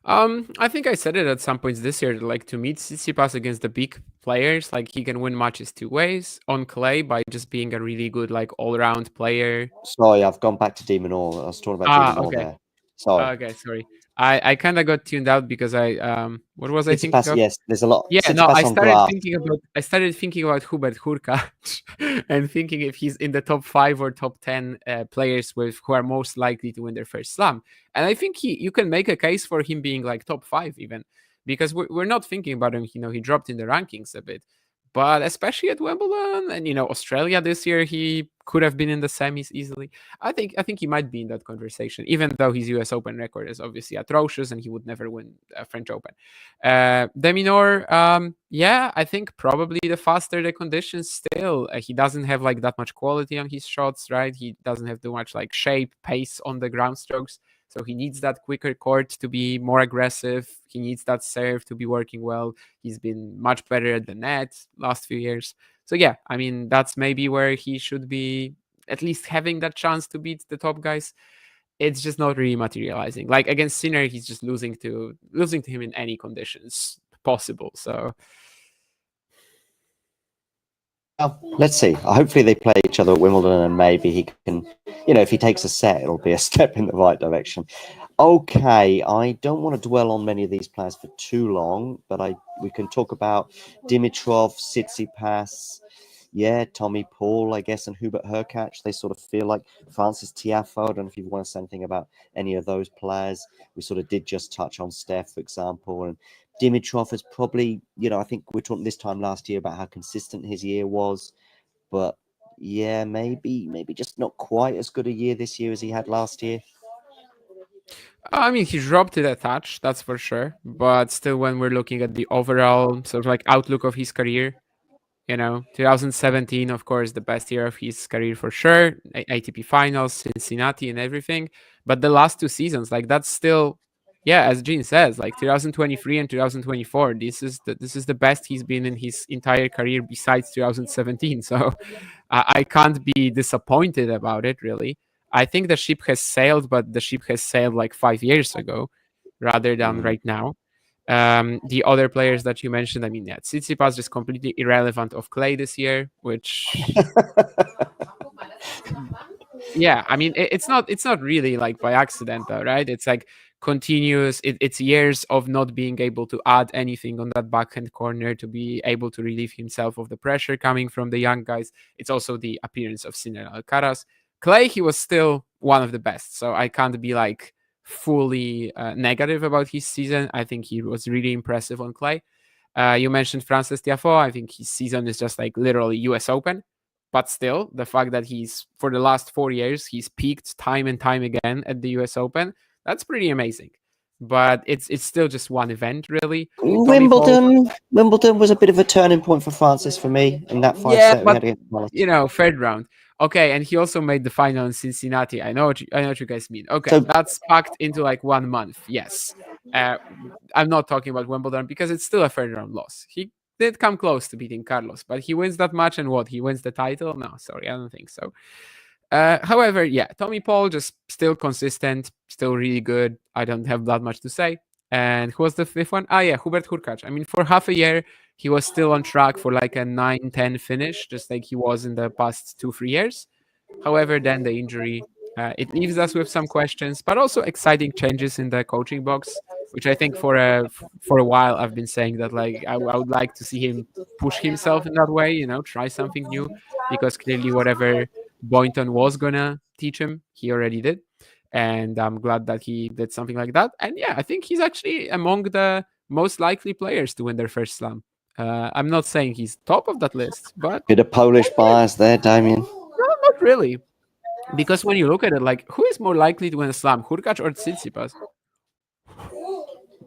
I think I said it at some points this year. Like, to meet Tsitsipas against the big players, like, he can win matches 2 ways on clay by just being a really good, like, all-round player. Sorry, I've gone back to De Minaur. I was talking about De Minaur Okay. there. Sorry. Okay, sorry. I kind of got tuned out because I what was I thinking of? Yes, there's a lot. Yeah, no, Tsitsipas I on started grass. thinking about Hubert Hurkacz and thinking if he's in the top 5 or top 10 players who are most likely to win their first slam. And I think you can make a case for him being like top 5 even, because we're not thinking about him. He dropped in the rankings a bit, but especially at Wimbledon and Australia this year, he could have been in the semis easily. I think he might be in that conversation, even though his US Open record is obviously atrocious and he would never win a French Open. De Minaur, yeah, I think probably the faster the conditions still. He doesn't have like that much quality on his shots, right? He doesn't have too much like shape, pace on the ground strokes. So he needs that quicker court to be more aggressive. He needs that serve to be working well. He's been much better at the net last few years. So yeah, I mean, that's maybe where he should be at least having that chance to beat the top guys. It's just not really materializing. Like against Sinner, he's just losing to him in any conditions possible. So let's see. Hopefully they play each other at Wimbledon and maybe he can, if he takes a set, it'll be a step in the right direction. Okay, I don't want to dwell on many of these players for too long, but we can talk about Dimitrov, Tsitsipas, Tommy Paul, I guess, and Hubert Hurkacz. They sort of feel like Francis Tiafoe. I don't know if you want to say anything about any of those players. We sort of did just touch on Steph, for example, and Dimitrov is probably, I think we were talking this time last year about how consistent his year was, but yeah, maybe just not quite as good a year this year as he had last year. I mean, he dropped it a touch, that's for sure. But still, when we're looking at the overall sort of like outlook of his career, 2017, of course, the best year of his career for sure. ATP finals, Cincinnati, and everything. But the last 2 seasons, like that's still, yeah, as Gene says, like 2023 and 2024. This is the best he's been in his entire career besides 2017. So I can't be disappointed about it, really. I think the ship has sailed, but the ship has sailed like 5 years ago rather than right now. The other players that you mentioned, I mean, yeah, Tsitsipas is completely irrelevant of clay this year, which yeah, I mean, it's not really like by accident though, right? It's like continuous, it's years of not being able to add anything on that backhand corner to be able to relieve himself of the pressure coming from the young guys. It's also the appearance of Sinner Alcaraz. Clay, he was still one of the best, so I can't be like fully negative about his season. I think he was really impressive on clay. You mentioned Francis Tiafoe. I think his season is just like literally US Open, but still the fact that he's for the last 4 years he's peaked time and time again at the US Open, that's pretty amazing. But it's still just one event, really. Wimbledon was a bit of a turning point for Francis for me in that 5 set we had against Wallace. Third round. Okay, and he also made the final in Cincinnati. I know what you guys mean. Okay, so that's packed into like 1 month. Yes. I'm not talking about Wimbledon because it's still a third round loss. He did come close to beating Carlos, but he wins that match and what? He wins the title? No, sorry, I don't think so. However, yeah, Tommy Paul just still consistent, still really good. I don't have that much to say. And who was the 5th one? Hubert Hurkacz. I mean, for half a year, he was still on track for like a 9-10 finish, just like he was in the past 2-3 years. However, then the injury, it leaves us with some questions, but also exciting changes in the coaching box, which I think for a while I've been saying that like I would like to see him push himself in that way, try something new, because clearly whatever Boynton was gonna teach him, he already did. And I'm glad that he did something like that. And yeah, I think he's actually among the most likely players to win their first slam. I'm not saying he's top of that list, but bit of Polish bias there, Damien. No, not really. Because when you look at it, like, who is more likely to win a slam, Hurkacz or Tsitsipas?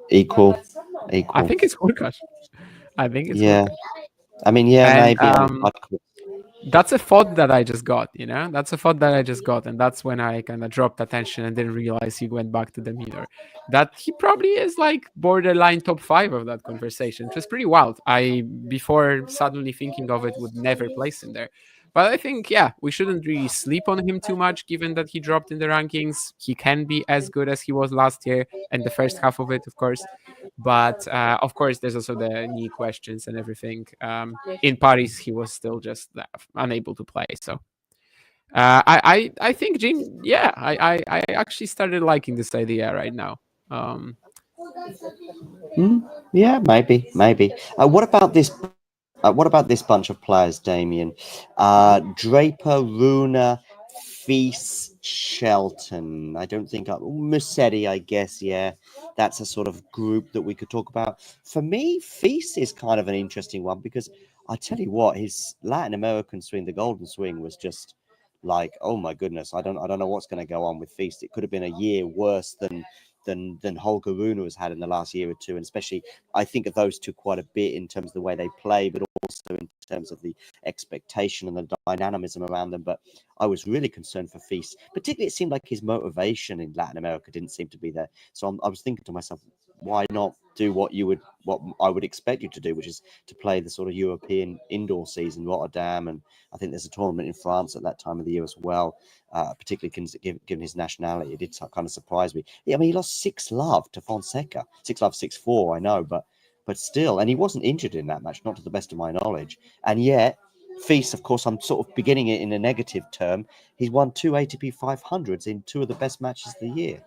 Equal. I think it's Hurkacz. Yeah. I mean, yeah, And, maybe. that's a thought that I just got, That's a thought that I just got, and that's when I kind of dropped attention and didn't realize he went back to the Minaur. That he probably is like borderline top 5 of that conversation, which is pretty wild. I, before suddenly thinking of it, would never place him there. But I think, yeah, we shouldn't really sleep on him too much, given that he dropped in the rankings. He can be as good as he was last year, and the first half of it, of course. But of course, there's also the knee questions and everything. In Paris, he was still just unable to play. So I think, Jim, yeah, I actually started liking this idea right now. Yeah, maybe. What about this? What about this bunch of players, Damien? Draper, Runa, Feast, Shelton. I don't think Musetti, I guess. Yeah, that's a sort of group that we could talk about. For me, Feast is kind of an interesting one because I tell you what, his Latin American swing, the Golden Swing, was just like, oh my goodness, I don't know what's going to go on with Feast. It could have been a year worse than Holger Rune has had in the last year or two, and especially I think of those two quite a bit in terms of the way they play, but also in terms of the expectation and the dynamism around them. But I was really concerned for Feast, particularly it seemed like his motivation in Latin America didn't seem to be there. So I was thinking to myself, why not do what I would expect you to do, which is to play the sort of European indoor season, Rotterdam, and I think there's a tournament in France at that time of the year as well. Particularly given his nationality, it did kind of surprise me. Yeah, I mean, he lost 6-love to Fonseca, 6-love, 6-4. I know, but still, and he wasn't injured in that match, not to the best of my knowledge. And yet, Feast, of course, I'm sort of beginning it in a negative term. He's won 2 ATP 500s in 2 of the best matches of the year.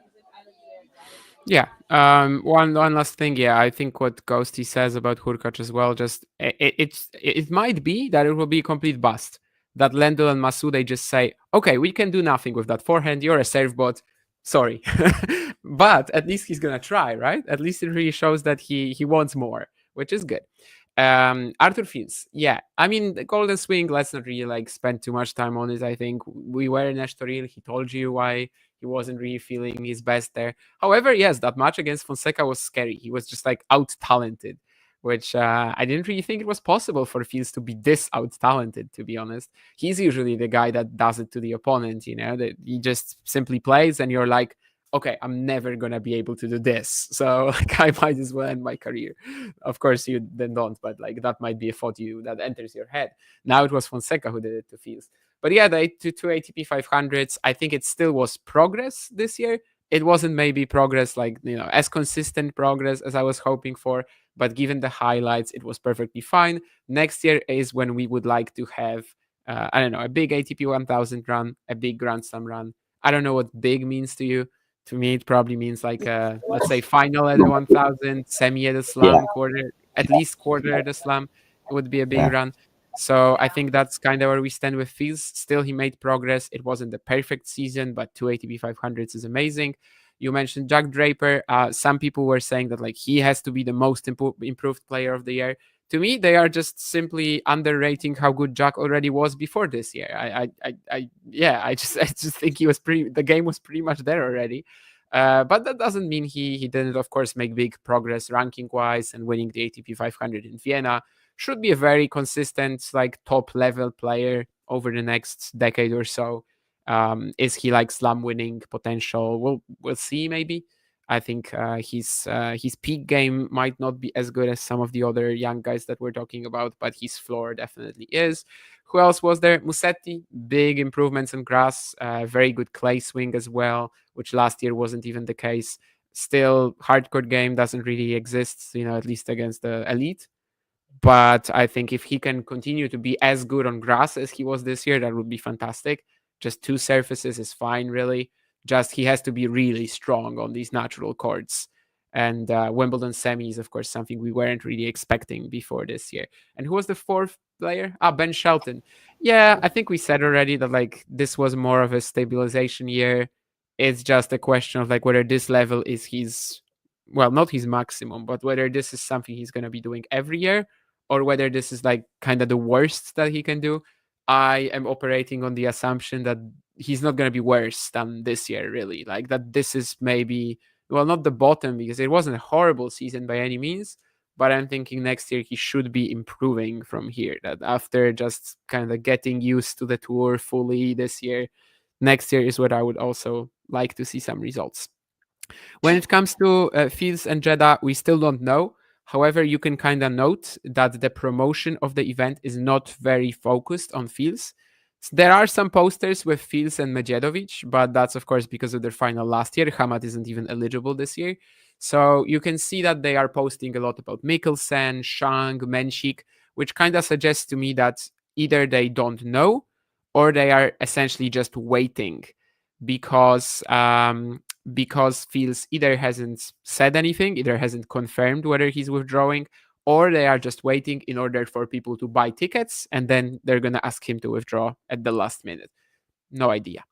Yeah. One last thing. Yeah, I think what Ghosty says about Hurkacz as well, just it might be that it will be a complete bust. That Lendl and Masoud, they just say, okay, we can do nothing with that forehand. You're a serve bot. Sorry. But at least he's gonna try, right? At least it really shows that he wants more, which is good. Arthur Fils, yeah. I mean, the Golden Swing, let's not really like spend too much time on it. I think we were in Estoril. He told you why he wasn't really feeling his best there. However, yes, that match against Fonseca was scary. He was just like out-talented, which I didn't really think it was possible for Fils to be this out-talented, to be honest. He's usually the guy that does it to the opponent, that he just simply plays and you're like, okay, I'm never going to be able to do this. So like, I might as well end my career. Of course, you then don't, but like that might be a thought that enters your head. Now it was Fonseca who did it to Fils. But yeah, the 2 ATP 500s, I think it still was progress this year. It wasn't maybe progress like, as consistent progress as I was hoping for. But given the highlights, it was perfectly fine. Next year is when we would like to have, I don't know, a big ATP 1000 run, a big Grand Slam run. I don't know what big means to you. To me, it probably means like let's say final at the 1000, semi at the slam, quarter at the slam. It would be a big run. So I think that's kind of where we stand with Fils. Still, he made progress. It wasn't the perfect season, but 2 ATP 500s is amazing. You mentioned Jack Draper. Some people were saying that like he has to be the most improved player of the year. To me, they are just simply underrating how good Jack already was before this year. I just think the game was pretty much there already. But that doesn't mean he didn't, of course, make big progress ranking wise, and winning the ATP 500 in Vienna. Should be a very consistent, like top level player over the next decade or so. Is he like slam winning potential? We'll see maybe. I think his peak game might not be as good as some of the other young guys that we're talking about, but his floor definitely is. Who else was there? Musetti, big improvements in grass, very good clay swing as well, which last year wasn't even the case. Still, hardcourt game doesn't really exist, at least against the elite. But I think if he can continue to be as good on grass as he was this year, that would be fantastic. Just 2 surfaces is fine, really. Just he has to be really strong on these natural courts. And Wimbledon semi is, of course, something we weren't really expecting before this year. And who was the 4th player? Ben Shelton. Yeah, I think we said already that like this was more of a stabilization year. It's just a question of like whether this level is not his maximum, but whether this is something he's going to be doing every year, or whether this is like kind of the worst that he can do. I am operating on the assumption that he's not going to be worse than this year, really. Like that, this is maybe, well, not the bottom, because it wasn't a horrible season by any means, but I'm thinking next year he should be improving from here. That after just kind of getting used to the tour fully this year, next year is what I would also like to see some results. When it comes to Fields and Jeddah, we still don't know. However, you can kind of note that the promotion of the event is not very focused on Fields. There are some posters with Fields and Medvedev, but that's of course because of their final last year. Hamad isn't even eligible this year. So you can see that they are posting a lot about Mikkelsen, Shang, Menchik, which kind of suggests to me that either they don't know or they are essentially just waiting because Fields either hasn't said anything, either hasn't confirmed whether he's withdrawing, or they are just waiting in order for people to buy tickets, and then they're going to ask him to withdraw at the last minute. No idea.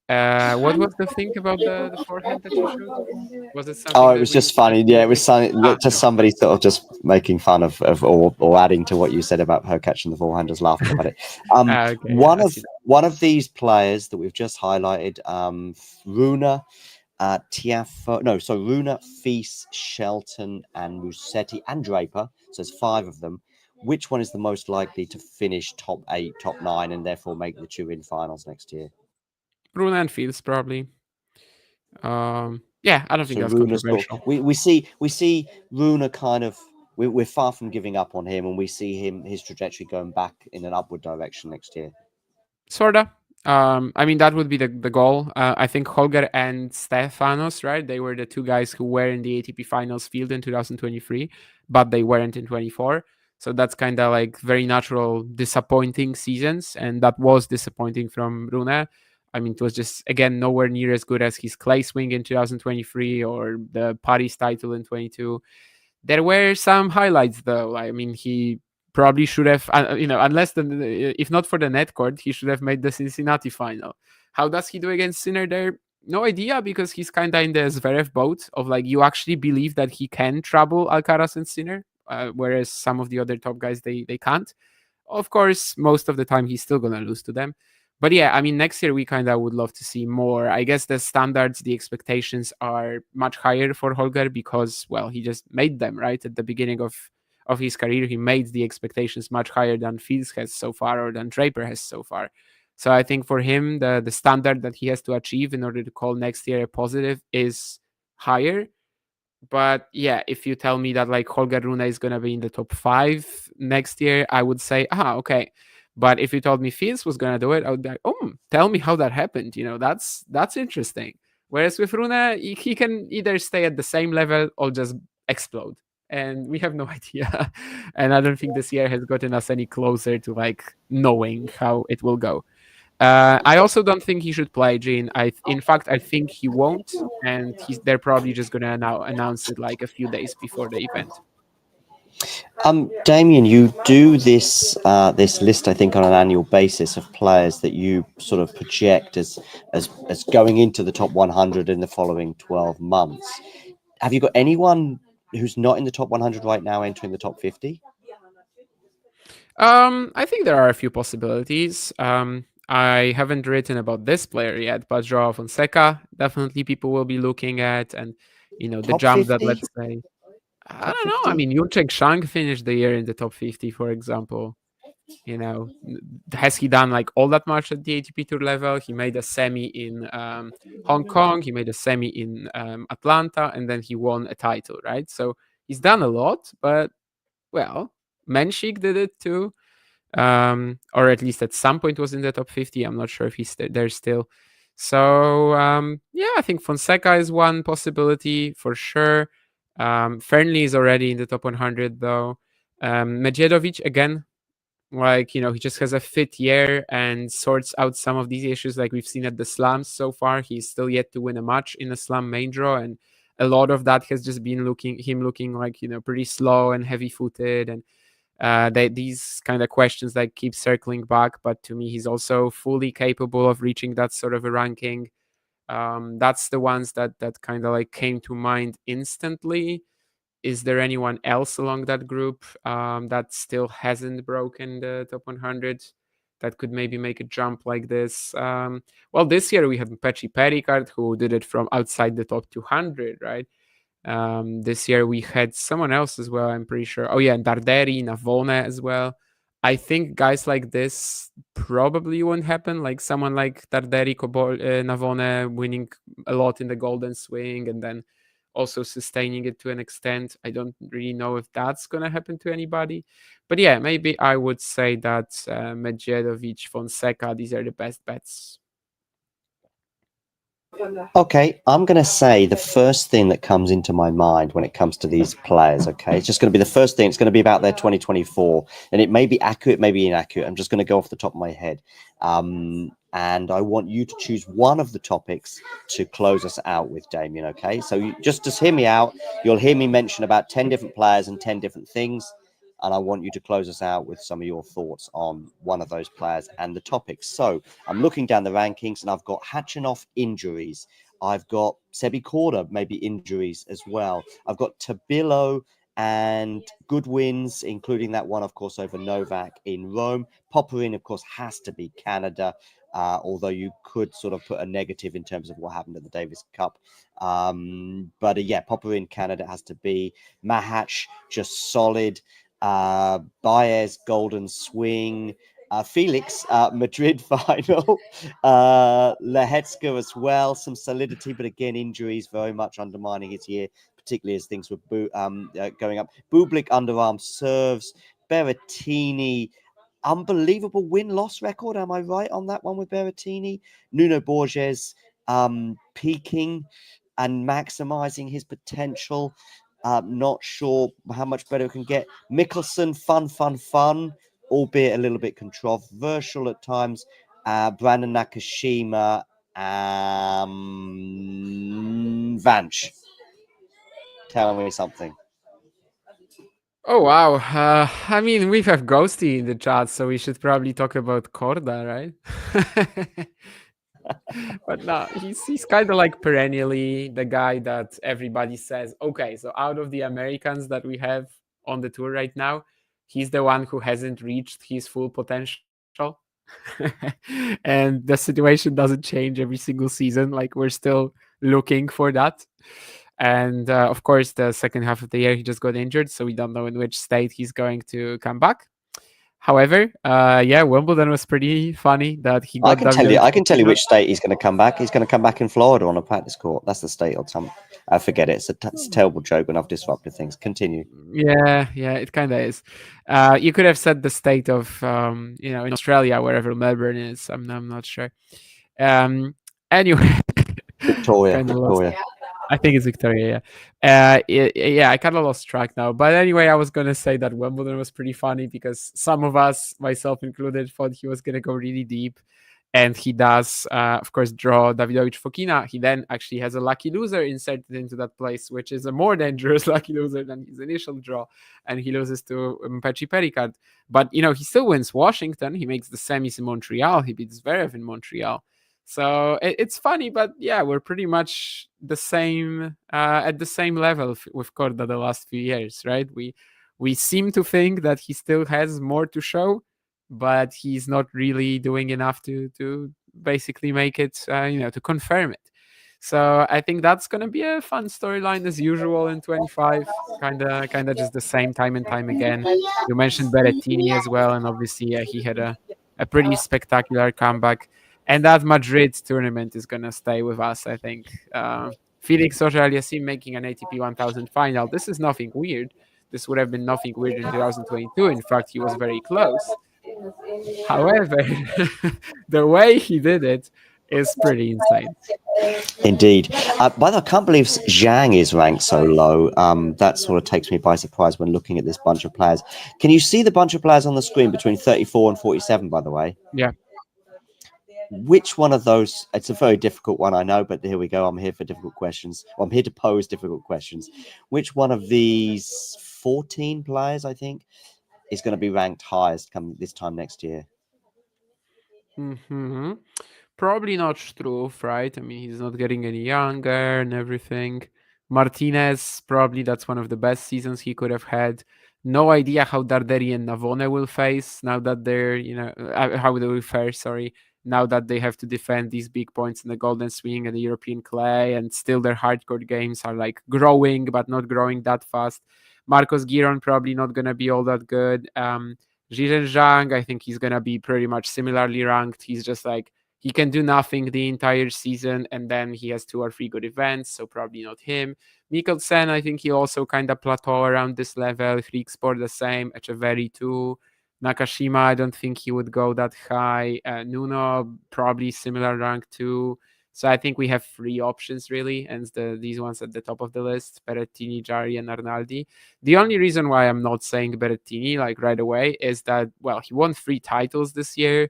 What was the thing about the forehand that you showed? Was it something? Oh, it was just funny. Yeah, it was somebody sort of just making fun of or adding to what you said about her catching the forehand, just laughing about it. Okay, one of these players that we've just highlighted, Rune, Rune, Feast, Shelton, and Musetti, and Draper. So there's 5 of them. Which one is the most likely to finish top 8, top 9, and therefore make the two in finals next year? Rune and Fields, probably. Yeah, I don't think that's Rune's controversial. We see Rune kind of. We're far from giving up on him, and we see his trajectory going back in an upward direction next year. Sorta. I mean, that would be the goal. I think Holger and Stefanos, right? They were the 2 guys who were in the ATP finals field in 2023, but they weren't in 24. So that's kind of like very natural, disappointing seasons. And that was disappointing from Rune. I mean, it was just, again, nowhere near as good as his clay swing in 2023 or the Paris title in 22. There were some highlights, though. I mean, he probably should have, if not for the net court, he should have made the Cincinnati final. How does he do against Sinner there? No idea, because he's kind of in the Zverev boat of like, you actually believe that he can trouble Alcaraz and Sinner, whereas some of the other top guys, they can't. Of course, most of the time, he's still going to lose to them. But yeah, I mean, next year we kind of would love to see more. I guess the standards, the expectations are much higher for Holger because, well, he just made them, right? At the beginning of his career, he made the expectations much higher than Fields has so far or than Draper has so far. So I think for him, the standard that he has to achieve in order to call next year a positive is higher. But yeah, if you tell me that like Holger Rune is going to be in the top 5 next year, I would say, okay. But if you told me Fields was going to do it, I would be like, tell me how that happened. That's interesting. Whereas with Rune, he can either stay at the same level or just explode. And we have no idea. And I don't think this year has gotten us any closer to like knowing how it will go. I also don't think he should play, Jean. In fact, I think he won't. And they're probably just going to now announce it like a few days before the event. Damien, you do this list, I think, on an annual basis of players that you sort of project as going into the top 100 in the following 12 months. Have you got anyone who's not in the top 100 right now entering the top 50? I think there are a few possibilities. I haven't written about this player yet, but Joao Fonseca, definitely people will be looking at, and the top jump 50? that, let's say, I don't know. I mean, Yulchek Shang finished the year in the top 50, for example. Has he done like all that much at the ATP Tour level? He made a semi in Hong Kong. He made a semi in Atlanta, and then he won a title, right? So he's done a lot, but well, Menchik did it too, or at least at some point was in the top 50. I'm not sure if he's there still. So yeah, I think Fonseca is one possibility for sure. Fernley is already in the top 100 though. Medvedev again, like he just has a fit year and sorts out some of these issues like we've seen at the slams so far. He's still yet to win a match in a slam main draw, and a lot of that has just been looking like pretty slow and heavy footed, and these kind of questions like keep circling back. But to me, he's also fully capable of reaching that sort of a ranking. That's the ones that kind of like came to mind instantly. Is there anyone else along that group that still hasn't broken the top 100? that could maybe make a jump like this. Well, this year we had Pechi Pericard, who did it from outside the top 200, right? This year we had someone else as well, I'm pretty sure. Oh yeah, Darderi, Navone as well. I think guys like this probably won't happen. Like someone like Darderi, Navone winning a lot in the golden swing and then also sustaining it to an extent. I don't really know if that's going to happen to anybody. But yeah, maybe I would say that Medvedev, Fonseca, these are the best bets. Okay, I'm going to say the first thing that comes into my mind when it comes to these players, okay? It's just going to be the first thing. It's going to be about their 2024. And it may be accurate, maybe inaccurate. I'm just going to go off the top of my head. And I want you to choose one of the topics to close us out with, Damien, okay? So you just hear me out. You'll hear me mention about 10 different players and 10 different things. And I want you to close us out with some of your thoughts on one of those players and the topics. So I'm looking down the rankings, and I've got Khachanov injuries. I've got Sebi Korda, maybe injuries as well. I've got Tabilo and good wins, including that one, of course, over Novak in Rome. Popyrin, of course, has to be Canada, although you could sort of put a negative in terms of what happened at the Davis Cup. But yeah, Popyrin, Canada has to be. Mahac, just solid. Baez, golden swing. Felix, Madrid final. Lehetska as well, some solidity, but again, injuries very much undermining his year, particularly as things were going up. Bublik, underarm serves. Berrettini, unbelievable win-loss record. Am I right on that one with Berrettini? Nuno Borges, peaking and maximizing his potential. Not sure how much better it can get. Mickelson, fun, albeit a little bit controversial at times. Brandon Nakashima, Vanch. Tell me something. Oh, wow. I mean, we have Ghosty in the chat, so we should probably talk about Korda, right? But no, he's kind of like perennially the guy that everybody says, okay, so out of the Americans that we have on the tour right now, he's the one who hasn't reached his full potential. And the situation doesn't change every single season. Like, we're still looking for that. And of course, the second half of the year, he just got injured, so we don't know in which state he's going to come back. However, yeah, Wimbledon was pretty funny that he got. I can tell you which state he's going to come back. He's going to come back in Florida on a practice court. That's the state or some. I forget it. It's a terrible joke when I've disrupted things. Continue. Yeah, it kind of is. You could have said the state of, in Australia, wherever Melbourne is. I'm not sure. Anyway, Victoria. I think it's Victoria, yeah. I kind of lost track now. But anyway, I was going to say that Wimbledon was pretty funny because some of us, myself included, thought he was going to go really deep. And he does, of course, draw Davidovich Fokina. He then actually has a lucky loser inserted into that place, which is a more dangerous lucky loser than his initial draw. And he loses to Pechi Pericard. But, he still wins Washington. He makes the semis in Montreal. He beats Zverev in Montreal. So it's funny, but yeah, we're pretty much the same at the same level with Korda the last few years, right? We seem to think that he still has more to show, but he's not really doing enough to basically make it, to confirm it. So I think that's going to be a fun storyline as usual in 25. Kind of just the same time and time again. You mentioned Berrettini as well, and obviously he had a pretty spectacular comeback. And that Madrid tournament is going to stay with us, I think. Felix Auger-Aliassime making an ATP 1000 final. This is nothing weird. This would have been nothing weird in 2022. In fact, he was very close. However, the way he did it is pretty insane. Indeed. By the way, I can't believe Zhang is ranked so low. That sort of takes me by surprise when looking at this bunch of players. Can you see the bunch of players on the screen between 34 and 47, by the way? Yeah. Which one of those? It's a very difficult one, I know, but here we go. I'm here for difficult questions. Well, I'm here to pose difficult questions. Which one of these 14 players, I think, is going to be ranked highest come this time next year? Probably not Struff, right? I mean, he's not getting any younger and everything. Martinez, probably that's one of the best seasons he could have had. No idea how Darderi and Navone will face now that they're, how they will fare, sorry, now that they have to defend these big points in the Golden Swing and the European clay, and still their hardcourt games are like growing, but not growing that fast. Marcos Giron probably not going to be all that good. Zhiren Zhang, I think he's going to be pretty much similarly ranked. He's just like, he can do nothing the entire season, and then he has 2 or 3 good events, so probably not him. Mikkelsen, I think he also kind of plateau around this level. Freaksport the same. Echeverry too. Nakashima, I don't think he would go that high. Nuno, probably similar rank too. So I think we have 3 options really, and these ones at the top of the list: Berrettini, Jarry, and Arnaldi. The only reason why I'm not saying Berrettini like right away is that, well, he won 3 titles this year.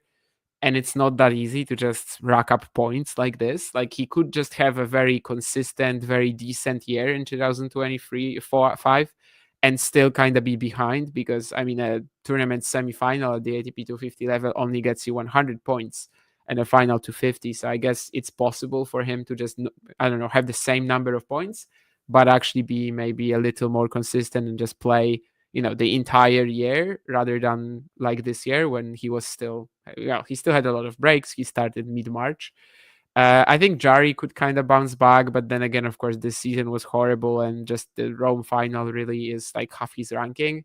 And it's not that easy to just rack up points like this. Like, he could just have a very consistent, very decent year in 2023, 5, and still kind of be behind, because I mean, a tournament semi-final at the ATP 250 level only gets you 100 points, and a final 250. So I guess it's possible for him to just, I don't know, have the same number of points, but actually be maybe a little more consistent and just play, the entire year, rather than like this year when he was still, he still had a lot of breaks. He started mid-March. I think Jarry could kind of bounce back, but then again, of course, this season was horrible, and just the Rome final really is like half his ranking.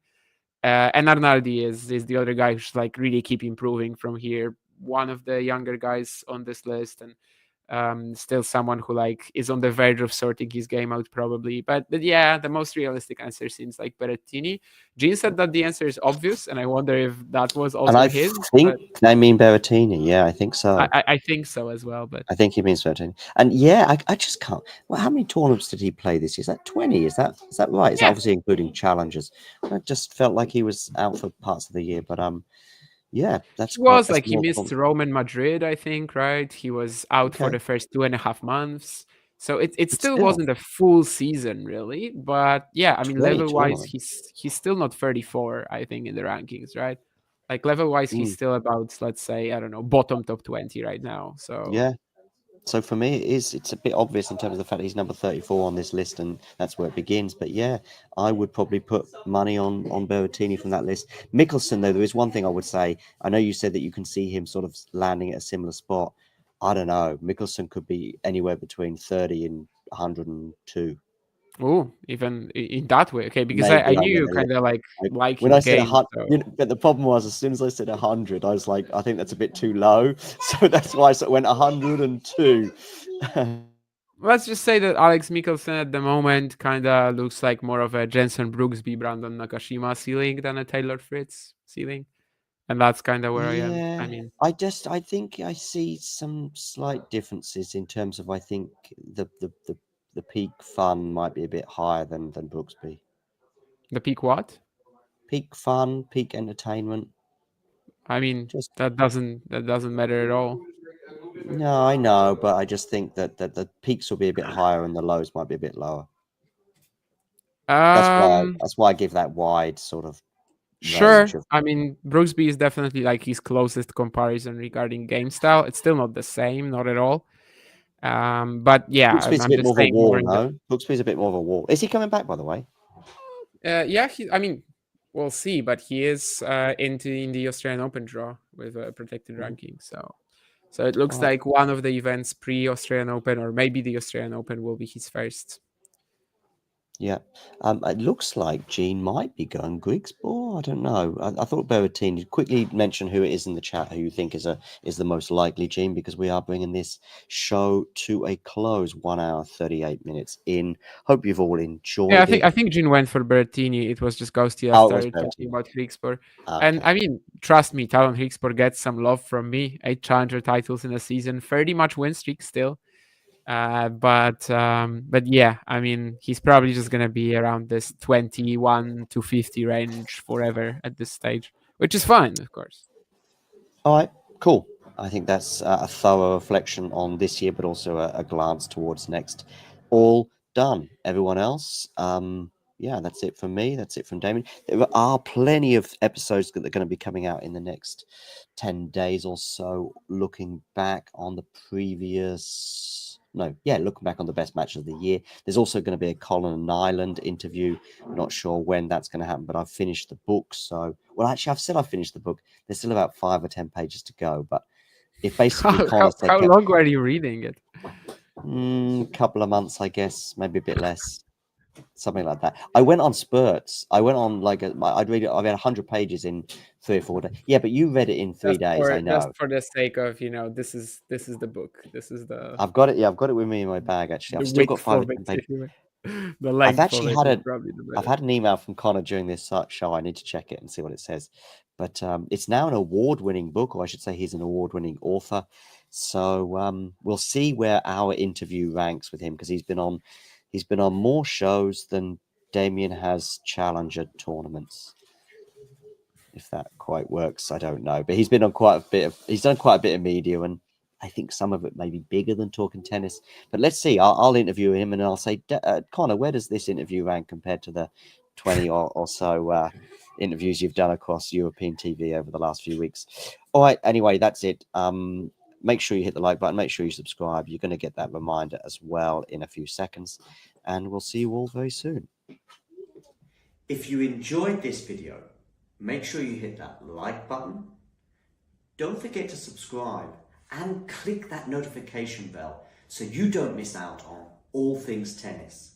And Arnaldi is the other guy who's like really keep improving from here. One of the younger guys on this list, and still someone who like is on the verge of sorting his game out probably. But yeah, the most realistic answer seems like Berrettini. Jean said that the answer is obvious, and I wonder if that was also And I his. think they mean Berrettini. Yeah, I think so. I think so as well. But I think he means Berrettini. And yeah, I just can't. Well, how many tournaments did he play this year? Is that 20? Is that right? Is that obviously including challenges? I just felt like he was out for parts of the year, but yeah, that's he was that's like, he missed Rome and Madrid, I think, right? He was out for the first 2.5 months. So it still wasn't a full season, really. But yeah, I mean, level-wise, he's still not 34, I think, in the rankings, right? Like, level-wise, he's still about, let's say, I don't know, bottom top 20 right now. So yeah. So for me, it's a bit obvious in terms of the fact that he's number 34 on this list, and that's where it begins. But yeah, I would probably put money on Berrettini from that list. Mikkelsen, though, there is one thing I would say. I know you said that you can see him sort of landing at a similar spot. I don't know. Mikkelsen could be anywhere between 30 and 102. Oh, even in that way, okay? Because I knew you kind of like when I his said game. but the problem was, as soon as I said 100, I was like, I think that's a bit too low. So that's why I went 102. Let's just say that Alex Mikkelsen at the moment kind of looks like more of a Jensen Brooksby, Brandon Nakashima ceiling than a Taylor Fritz ceiling. And that's kind of where I am. I mean, I think I see some slight differences in terms of, I think the peak fun might be a bit higher than Brooksby. The peak what? Peak fun, peak entertainment. I mean, that doesn't matter at all. No, I know, but I just think that the peaks will be a bit higher and the lows might be a bit lower. That's why I give that wide sort of sure. range of... I mean, Brooksby is definitely like his closest comparison regarding game style. It's still not the same, not at all. But yeah, Brooksby's a bit more of a wall, no? Brooksby's a bit more of a wall. Is he coming back, by the way? Yeah, I mean, we'll see, but he is in the Australian Open draw with a protected ranking. So it looks like one of the events pre-Australian Open, or maybe the Australian Open, will be his first. Yeah. It looks like Gene might be going Grigspor. I don't know. I thought Berrettini. Quickly mention who it is in the chat who you think is the most likely, Gene, because we are bringing this show to a close. 1 hour 38 minutes in. Hope you've all enjoyed it. I think Gene went for Berrettini. It was just Ghosty that started talking about Grigspor. Okay. And I mean, trust me, Talon Grigspor gets some love from me. 8 challenger titles in a season, 30 match win streak still. But yeah, I mean, he's probably just gonna be around this 21 to 50 range forever at this stage, which is fine, of course. All right, cool. I think that's a thorough reflection on this year, but also a glance towards next. All done. Everyone else, yeah, that's it from me. That's it from Damien. There are plenty of episodes that are going to be coming out in the next 10 days or so, looking back on the previous looking back on the best matches of the year. There's also going to be a Colin Nyland interview. I'm not sure when that's going to happen, but I've finished the book. So, well, actually, I've finished the book. There's still about 5 or 10 pages to go, but if basically How long were you reading it? Couple of months, I guess, maybe a bit less, something like that. I went on spurts. I went on I'd read it. I read 100 pages in 3 or 4 days. Yeah, but you read it in 3 days. I know. Just for the sake of this is the book. This is the. I've got it. Yeah, I've got it with me in my bag. Actually, I've still got 5 or 10 pages. I've actually I've had an email from Connor during this show. I need to check it and see what it says. But it's now an award-winning book, or I should say, he's an award-winning author. So we'll see where our interview ranks with him, because he's been on more shows than Damien has challenger tournaments. If that quite works, I don't know. But he's been on he's done quite a bit of media, and I think some of it may be bigger than Talking Tennis. But let's see. I'll interview him and I'll say, Connor, where does this interview rank compared to the 20 or so interviews you've done across European TV over the last few weeks? All right. Anyway, that's it. Make sure you hit the like button. Make sure you subscribe. You're going to get that reminder as well in a few seconds. And we'll see you all very soon. If you enjoyed this video, make sure you hit that like button. Don't forget to subscribe and click that notification bell so you don't miss out on all things tennis.